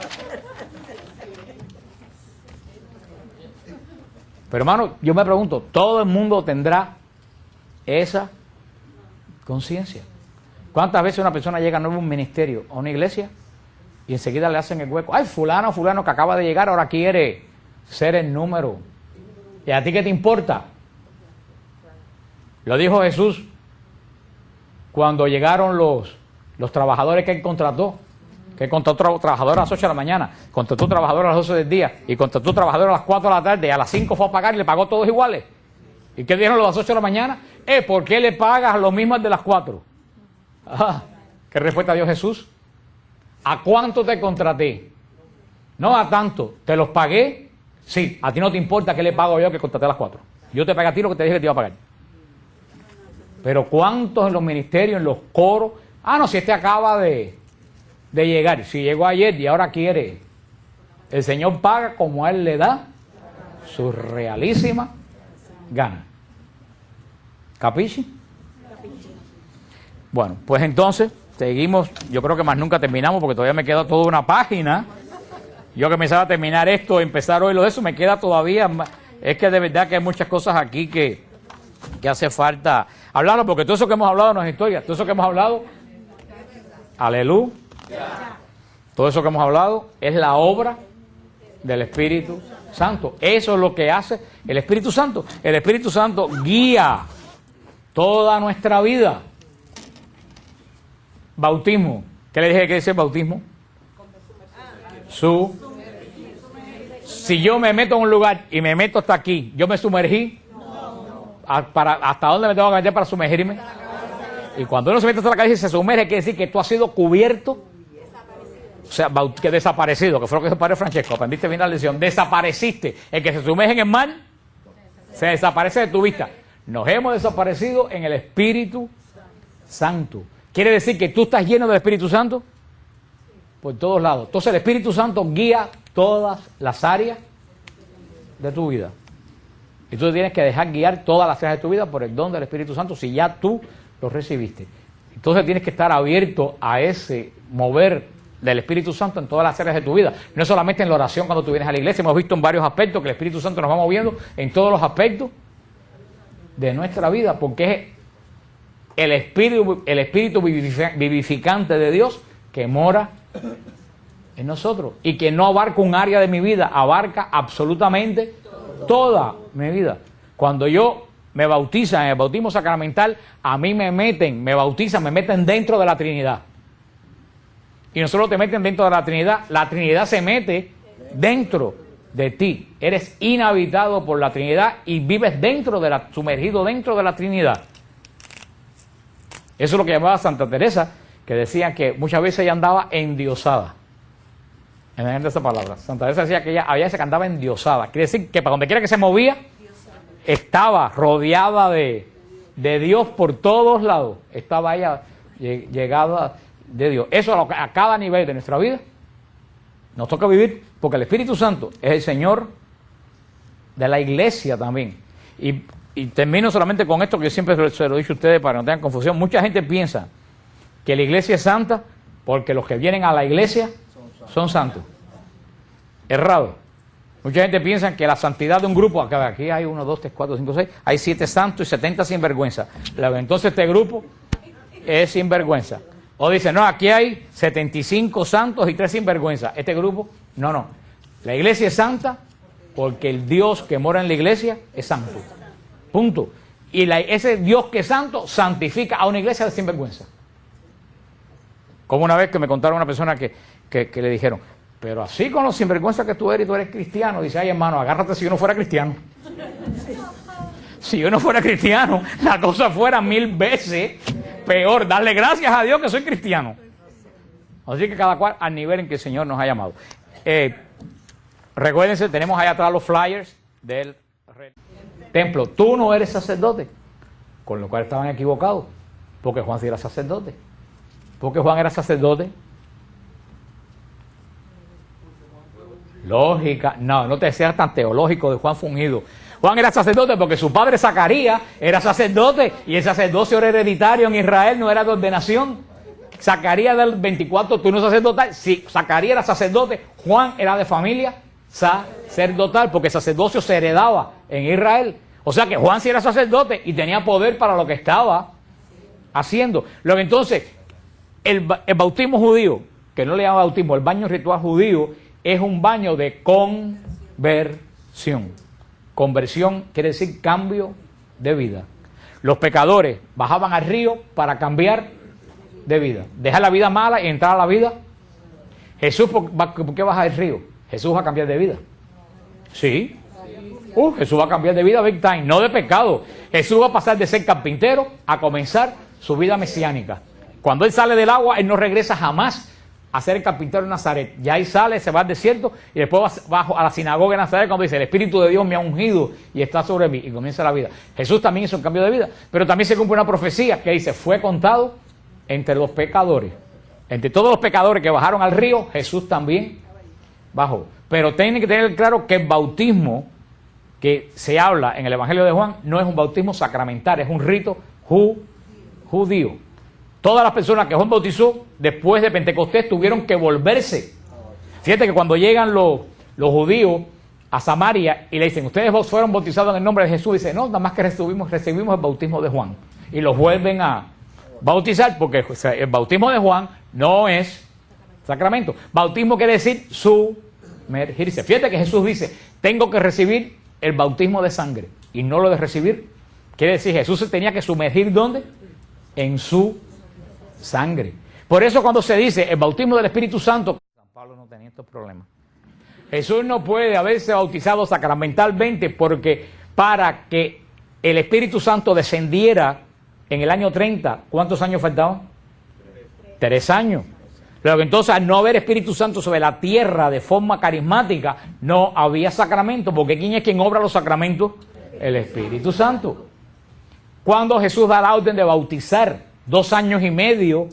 Pero hermano, yo me pregunto, ¿todo el mundo tendrá esa conciencia? ¿Cuántas veces una persona llega nuevo a un ministerio, a una iglesia, y enseguida le hacen el hueco? Ay, fulano que acaba de llegar, ahora quiere ser el número. ¿Y a ti qué te importa? Lo dijo Jesús cuando llegaron los trabajadores que él contrató. Que contrató trabajadores a las 8 de la mañana, contrató trabajadores a las 12 del día y contrató trabajadores a las 4 de la tarde y a las 5 fue a pagar y le pagó todos iguales. ¿Y qué dijeron los de las 8 de la mañana? ¿Por qué le pagas lo mismo al de las 4? Ah, ¿qué respuesta dio Jesús? ¿A cuánto te contraté? No a tanto, ¿te los pagué? Sí, a ti no te importa qué le pago yo que contraté a las 4. Yo te pagué a ti lo que te dije que te iba a pagar. Pero ¿cuántos en los ministerios, en los coros? Ah, no, si este acaba de llegar. Si llegó ayer y ahora quiere. El Señor paga como a Él le da su realísima gana. ¿Capichi? Bueno, pues entonces seguimos. Yo creo que más nunca terminamos porque todavía me queda toda una página. Yo que pensaba terminar esto, empezar hoy lo de eso, me queda todavía. Es que de verdad que hay muchas cosas aquí que hace falta hablarlo, porque todo eso que hemos hablado no es historia. Todo eso que hemos hablado, aleluya, todo eso que hemos hablado es la obra del Espíritu Santo. Eso es lo que hace el Espíritu Santo. El Espíritu Santo guía toda nuestra vida. Bautismo. ¿Qué le dije que dice el bautismo? Si yo me meto en un lugar y me meto hasta aquí, ¿yo me sumergí? ¿Hasta dónde me tengo que meter para sumergirme? Y cuando uno se mete hasta la cabeza y se sumerge, quiere decir que tú has sido cubierto. O sea, que desaparecido, que fue lo que dijo el padre Francesco. Aprendiste bien la lección. Desapareciste. El que se sumerge en el mar, se desaparece de tu vista. Nos hemos desaparecido en el Espíritu Santo. ¿Quiere decir que tú estás lleno del Espíritu Santo? Por todos lados. Entonces el Espíritu Santo guía todas las áreas de tu vida. Y tú tienes que dejar guiar todas las áreas de tu vida por el don del Espíritu Santo si ya tú lo recibiste. Entonces tienes que estar abierto a ese mover del Espíritu Santo en todas las áreas de tu vida. No solamente en la oración cuando tú vienes a la iglesia. Hemos visto en varios aspectos que el Espíritu Santo nos va moviendo en todos los aspectos de nuestra vida, porque es el Espíritu vivificante de Dios que mora en nosotros y que no abarca un área de mi vida, abarca absolutamente toda mi vida. Cuando yo me bautizan en el bautismo sacramental, a mí me meten dentro de la Trinidad. Y no solo te meten dentro de la Trinidad se mete dentro de ti. Eres inhabitado por la Trinidad y vives sumergido dentro de la Trinidad. Eso es lo que llamaba Santa Teresa, que decía que muchas veces ella andaba endiosada. En esa palabra. Santa Teresa decía que ella había veces que andaba endiosada. Quiere decir que para donde quiera que se movía, estaba rodeada de Dios por todos lados. Estaba ella llegada de Dios. Eso a cada nivel de nuestra vida nos toca vivir, porque el Espíritu Santo es el Señor de la iglesia también. Y termino solamente con esto, que yo siempre se lo he dicho a ustedes para que no tengan confusión. Mucha gente piensa que la iglesia es santa porque los que vienen a la iglesia son santos. Errado. Mucha gente piensa que la santidad de un grupo, aquí hay 1, 2, 3, 4, 5, 6, hay 7 santos y 70 sinvergüenza. Entonces este grupo es sinvergüenza. O dicen, no, aquí hay 75 santos y 3 sinvergüenza. Este grupo, no. La iglesia es santa porque el Dios que mora en la iglesia es santo. Punto. Y ese Dios que es santo santifica a una iglesia de sinvergüenza. Como una vez que me contaron una persona que le dijeron, pero así con los sinvergüenza que tú eres y tú eres cristiano, dice, ay hermano, agárrate si yo no fuera cristiano. Si yo no fuera cristiano, la cosa fuera 1000 veces peor. Darle gracias a Dios que soy cristiano. Así que cada cual al nivel en que el Señor nos ha llamado. Recuérdense, tenemos allá atrás los flyers del templo. Tú no eres sacerdote, con lo cual estaban equivocados, porque Juan sí era sacerdote. ¿Por qué Juan era sacerdote? Lógica. No te seas tan teológico de Juan fungido. Juan era sacerdote porque su padre Zacarías era sacerdote y el sacerdocio era hereditario en Israel, no era de ordenación. Zacarías del 24 turno sacerdotal. Si Zacarías era sacerdote, Juan era de familia sacerdotal porque el sacerdocio se heredaba en Israel. O sea que Juan sí era sacerdote y tenía poder para lo que estaba haciendo. Luego entonces, el bautismo judío, que no le llama bautismo, el baño ritual judío, es un baño de conversión. Conversión quiere decir cambio de vida. Los pecadores bajaban al río para cambiar de vida. Dejar la vida mala y entrar a la vida. Jesús, ¿por qué baja al río? Jesús va a cambiar de vida. Sí. Jesús va a cambiar de vida big time, no de pecado. Jesús va a pasar de ser carpintero a comenzar su vida mesiánica. Cuando Él sale del agua, Él no regresa jamás a ser el carpintero de Nazaret. Y ahí sale, se va al desierto y después va a la sinagoga de Nazaret cuando dice, el Espíritu de Dios me ha ungido y está sobre mí, y comienza la vida. Jesús también hizo un cambio de vida, pero también se cumple una profecía que dice, fue contado entre los pecadores. Entre todos los pecadores que bajaron al río, Jesús también bajó. Pero tienen que tener claro que el bautismo que se habla en el Evangelio de Juan no es un bautismo sacramental, es un rito judío. Todas las personas que Juan bautizó después de Pentecostés tuvieron que volverse. Fíjate que cuando llegan los judíos a Samaria y le dicen, ustedes fueron bautizados en el nombre de Jesús, dice, no, nada más que recibimos el bautismo de Juan. Y los vuelven a bautizar porque el bautismo de Juan no es sacramento. Bautismo quiere decir sumergirse. Fíjate que Jesús dice, tengo que recibir el bautismo de sangre y no lo de recibir. Quiere decir, Jesús se tenía que sumergir, ¿dónde? En su sangre. Por eso cuando se dice el bautismo del Espíritu Santo, San Pablo no tenía estos problemas. Jesús no puede haberse bautizado sacramentalmente porque para que el Espíritu Santo descendiera en el año 30, ¿cuántos años faltaban? 3 años. Luego entonces, al no haber Espíritu Santo sobre la tierra de forma carismática, no había sacramento, porque ¿quién es quien obra los sacramentos? El Espíritu Santo. Cuando Jesús da la orden de bautizar, 2 años y medio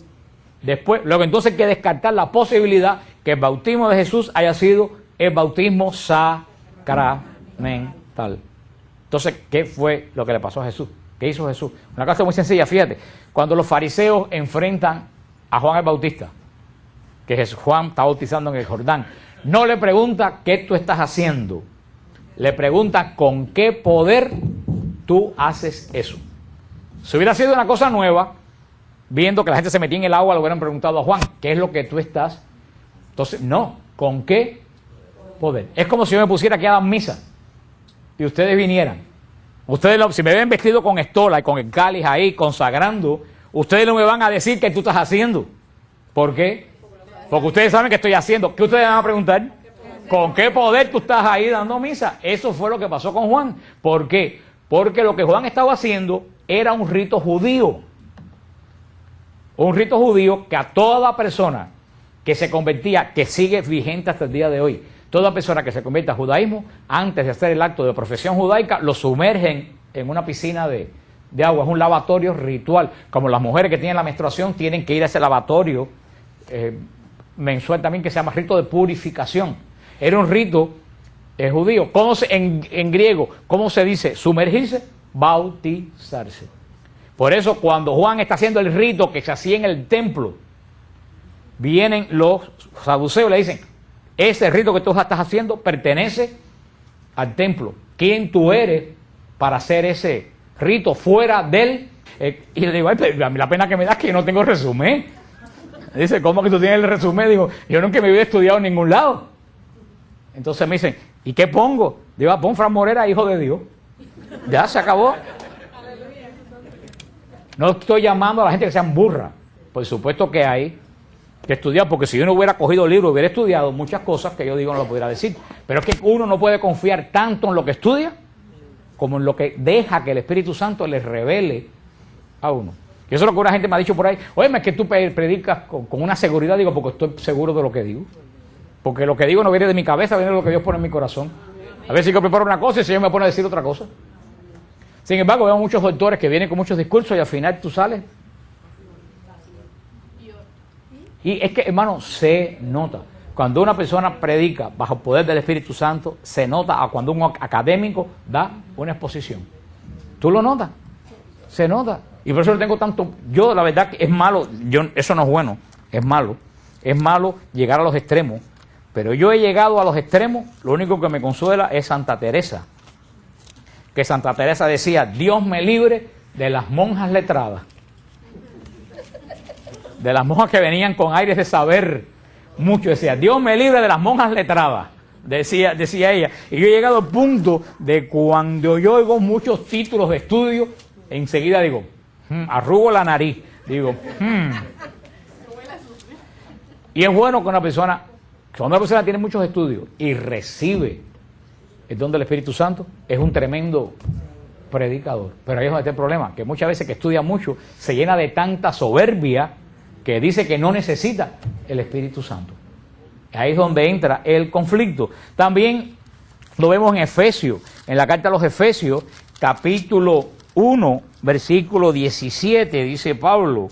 después, luego entonces hay que descartar la posibilidad que el bautismo de Jesús haya sido el bautismo sacramental. Entonces, ¿qué fue lo que le pasó a Jesús? ¿Qué hizo Jesús? Una cosa muy sencilla, fíjate, cuando los fariseos enfrentan a Juan el Bautista, que Juan está bautizando en el Jordán, no le pregunta qué tú estás haciendo, le pregunta con qué poder tú haces eso. Si hubiera sido una cosa nueva, viendo que la gente se metía en el agua, le hubieran preguntado a Juan, ¿qué es lo que tú estás? Entonces, no, ¿con qué poder? Es como si yo me pusiera aquí a dar misa y ustedes vinieran. Ustedes, si me ven vestido con estola y con el cáliz ahí, consagrando, ustedes no me van a decir qué tú estás haciendo. ¿Por qué? Porque ustedes saben qué estoy haciendo. ¿Qué ustedes van a preguntar? ¿Con qué poder tú estás ahí dando misa? Eso fue lo que pasó con Juan. ¿Por qué? Porque lo que Juan estaba haciendo era un rito judío. Un rito judío que a toda persona que se convertía, que sigue vigente hasta el día de hoy, toda persona que se convierte al judaísmo, antes de hacer el acto de profesión judaica, lo sumergen en una piscina de agua. Es un lavatorio ritual. Como las mujeres que tienen la menstruación tienen que ir a ese lavatorio mensual también, que se llama rito de purificación. Era un rito judío. ¿Cómo en griego, cómo se dice? Sumergirse, bautizarse. Por eso cuando Juan está haciendo el rito que se hacía en el templo, vienen los saduceos y le dicen, ese rito que tú estás haciendo pertenece al templo. ¿Quién tú eres para hacer ese rito fuera del...? Y le digo, ay, pero a mí la pena que me da es que yo no tengo resumen. Dice, ¿cómo que tú tienes el resumen? Digo, yo nunca me había estudiado en ningún lado. Entonces me dicen, ¿y qué pongo? Digo, pon Fran Morera, hijo de Dios. Ya se acabó. No estoy llamando a la gente que sean burra. Por supuesto que hay que estudiar, porque si yo no hubiera cogido libros, hubiera estudiado muchas cosas que yo digo no lo pudiera decir. Pero es que uno no puede confiar tanto en lo que estudia como en lo que deja que el Espíritu Santo le revele a uno. Y eso es lo que una gente me ha dicho por ahí. Oye, es que tú predicas con una seguridad. Digo, porque estoy seguro de lo que digo. Porque lo que digo no viene de mi cabeza, viene de lo que Dios pone en mi corazón. A veces yo preparo una cosa y el Señor me pone a decir otra cosa. Sin embargo, veo muchos doctores que vienen con muchos discursos y al final tú sales. Y es que, hermano, se nota. Cuando una persona predica bajo el poder del Espíritu Santo, se nota a cuando un académico da una exposición. ¿Tú lo notas? Se nota. Y por eso no tengo tanto... Yo, la verdad, que es malo. Eso no es bueno. Es malo. Es malo llegar a los extremos. Pero yo he llegado a los extremos. Lo único que me consuela es Santa Teresa. Que Santa Teresa decía, Dios me libre de las monjas letradas. De las monjas que venían con aires de saber mucho. Decía, Dios me libre de las monjas letradas. Decía ella. Y yo he llegado al punto de cuando yo oigo muchos títulos de estudio, enseguida digo, arrugo la nariz. Digo, Y es bueno que cuando una persona tiene muchos estudios y recibe el don del Espíritu Santo, es un tremendo predicador. Pero ahí es donde está el problema, que muchas veces que estudia mucho, se llena de tanta soberbia que dice que no necesita el Espíritu Santo. Ahí es donde entra el conflicto. También lo vemos en Efesios, en la carta a los Efesios, capítulo 1, versículo 17, dice Pablo: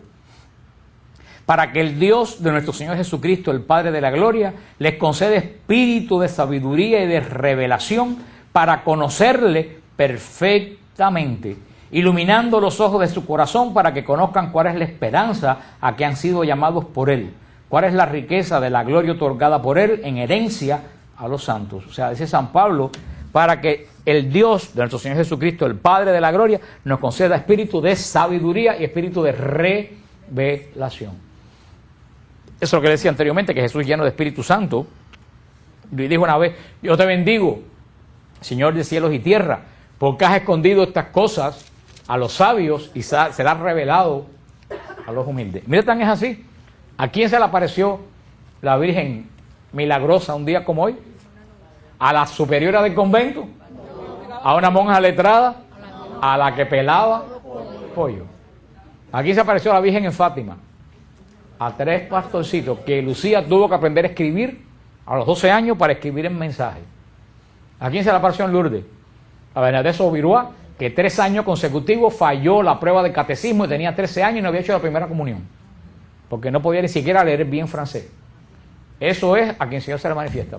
para que el Dios de nuestro Señor Jesucristo, el Padre de la gloria, les conceda espíritu de sabiduría y de revelación para conocerle perfectamente, iluminando los ojos de su corazón para que conozcan cuál es la esperanza a que han sido llamados por Él, cuál es la riqueza de la gloria otorgada por Él en herencia a los santos. O sea, dice San Pablo, para que el Dios de nuestro Señor Jesucristo, el Padre de la gloria, nos conceda espíritu de sabiduría y espíritu de revelación. Eso es lo que decía anteriormente, que Jesús, lleno de Espíritu Santo, y dijo una vez: yo te bendigo, Señor de cielos y tierra, porque has escondido estas cosas a los sabios y será revelado a los humildes. Mira, tan es así. ¿A quién se le apareció la Virgen milagrosa un día como hoy? A la superiora del convento, a una monja letrada, a la que pelaba pollo. Aquí se apareció la Virgen en Fátima, a 3 pastorcitos que Lucía tuvo que aprender a escribir a los 12 años para escribir el mensaje. ¿A quién se le apareció en Lourdes? A Bernadette Sobirois, que 3 años consecutivos falló la prueba de catecismo y tenía 13 años y no había hecho la primera comunión, porque no podía ni siquiera leer bien francés. Eso es a quien el Señor se le manifiesta.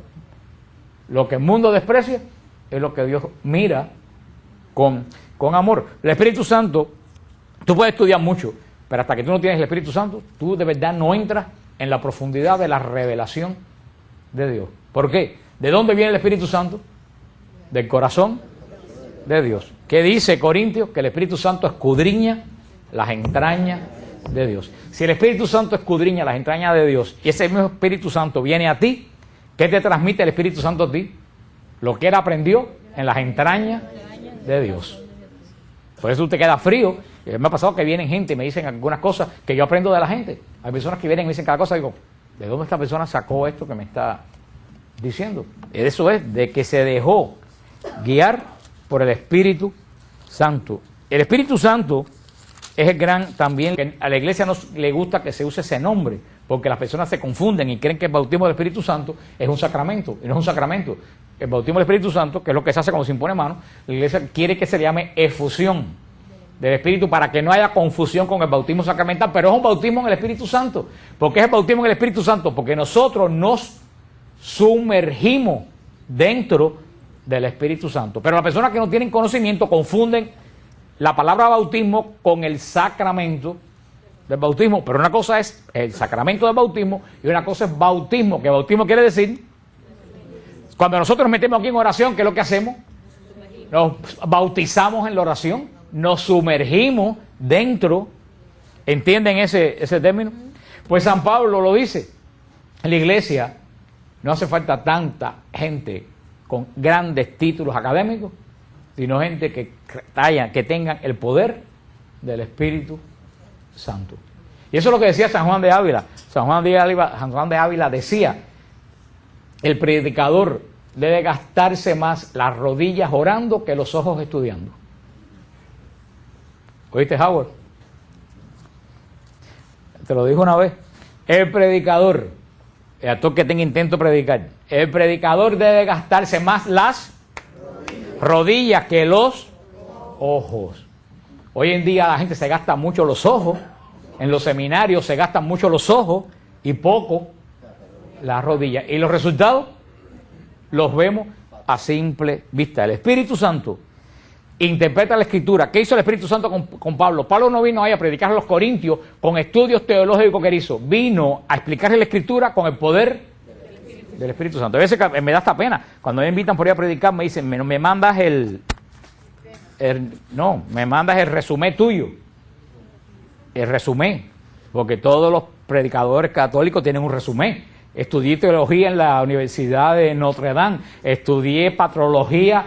Lo que el mundo desprecia es lo que Dios mira con amor. El Espíritu Santo, tú puedes estudiar mucho, pero hasta que tú no tienes el Espíritu Santo, tú de verdad no entras en la profundidad de la revelación de Dios. ¿Por qué? ¿De dónde viene el Espíritu Santo? Del corazón de Dios. ¿Qué dice Corintios? Que el Espíritu Santo escudriña las entrañas de Dios. Si el Espíritu Santo escudriña las entrañas de Dios y ese mismo Espíritu Santo viene a ti, ¿qué te transmite el Espíritu Santo a ti? Lo que él aprendió en las entrañas de Dios. Por eso tú te quedas frío. Me ha pasado que vienen gente y me dicen algunas cosas que yo aprendo de la gente. Hay personas que vienen y me dicen cada cosa y digo: ¿de dónde esta persona sacó esto que me está diciendo? Eso es de que se dejó guiar por el Espíritu Santo. El Espíritu Santo es el gran también, que a la iglesia no le gusta que se use ese nombre, porque las personas se confunden y creen que el bautismo del Espíritu Santo es un sacramento, y no es un sacramento. El bautismo del Espíritu Santo, que es lo que se hace cuando se impone mano, la iglesia quiere que se le llame efusión del Espíritu para que no haya confusión con el bautismo sacramental, pero es un bautismo en el Espíritu Santo. ¿Por qué es el bautismo en el Espíritu Santo? Porque nosotros nos sumergimos dentro del Espíritu Santo. Pero las personas que no tienen conocimiento confunden la palabra bautismo con el sacramento del bautismo, pero una cosa es el sacramento del bautismo y una cosa es bautismo, que bautismo quiere decir, cuando nosotros nos metemos aquí en oración, ¿qué es lo que hacemos? Nos bautizamos en la oración, nos sumergimos dentro. ¿Entienden ese término? Pues San Pablo lo dice, en la iglesia no hace falta tanta gente con grandes títulos académicos, sino gente que tengan el poder del Espíritu Santo. Y eso es lo que decía San Juan de Ávila. San Juan de Ávila decía: el predicador debe gastarse más las rodillas orando que los ojos estudiando. ¿Oíste, Howard? Te lo dijo una vez. El predicador, el actor que tenga intento de predicar, el predicador debe gastarse más las rodillas que los ojos. Hoy en día la gente se gasta mucho los ojos, en los seminarios se gastan mucho los ojos y poco las rodillas. Y los resultados los vemos a simple vista. El Espíritu Santo interpreta la Escritura. ¿Qué hizo el Espíritu Santo con Pablo? Pablo no vino ahí a predicar a los corintios con estudios teológicos que hizo. Vino a explicarle la Escritura con el poder del Espíritu Santo. A veces me da esta pena. Cuando me invitan por ahí a predicar, me dicen: me mandas me mandas el resumen tuyo. El resumen. Porque todos los predicadores católicos tienen un resumen. Estudié teología en la Universidad de Notre Dame. Estudié patrología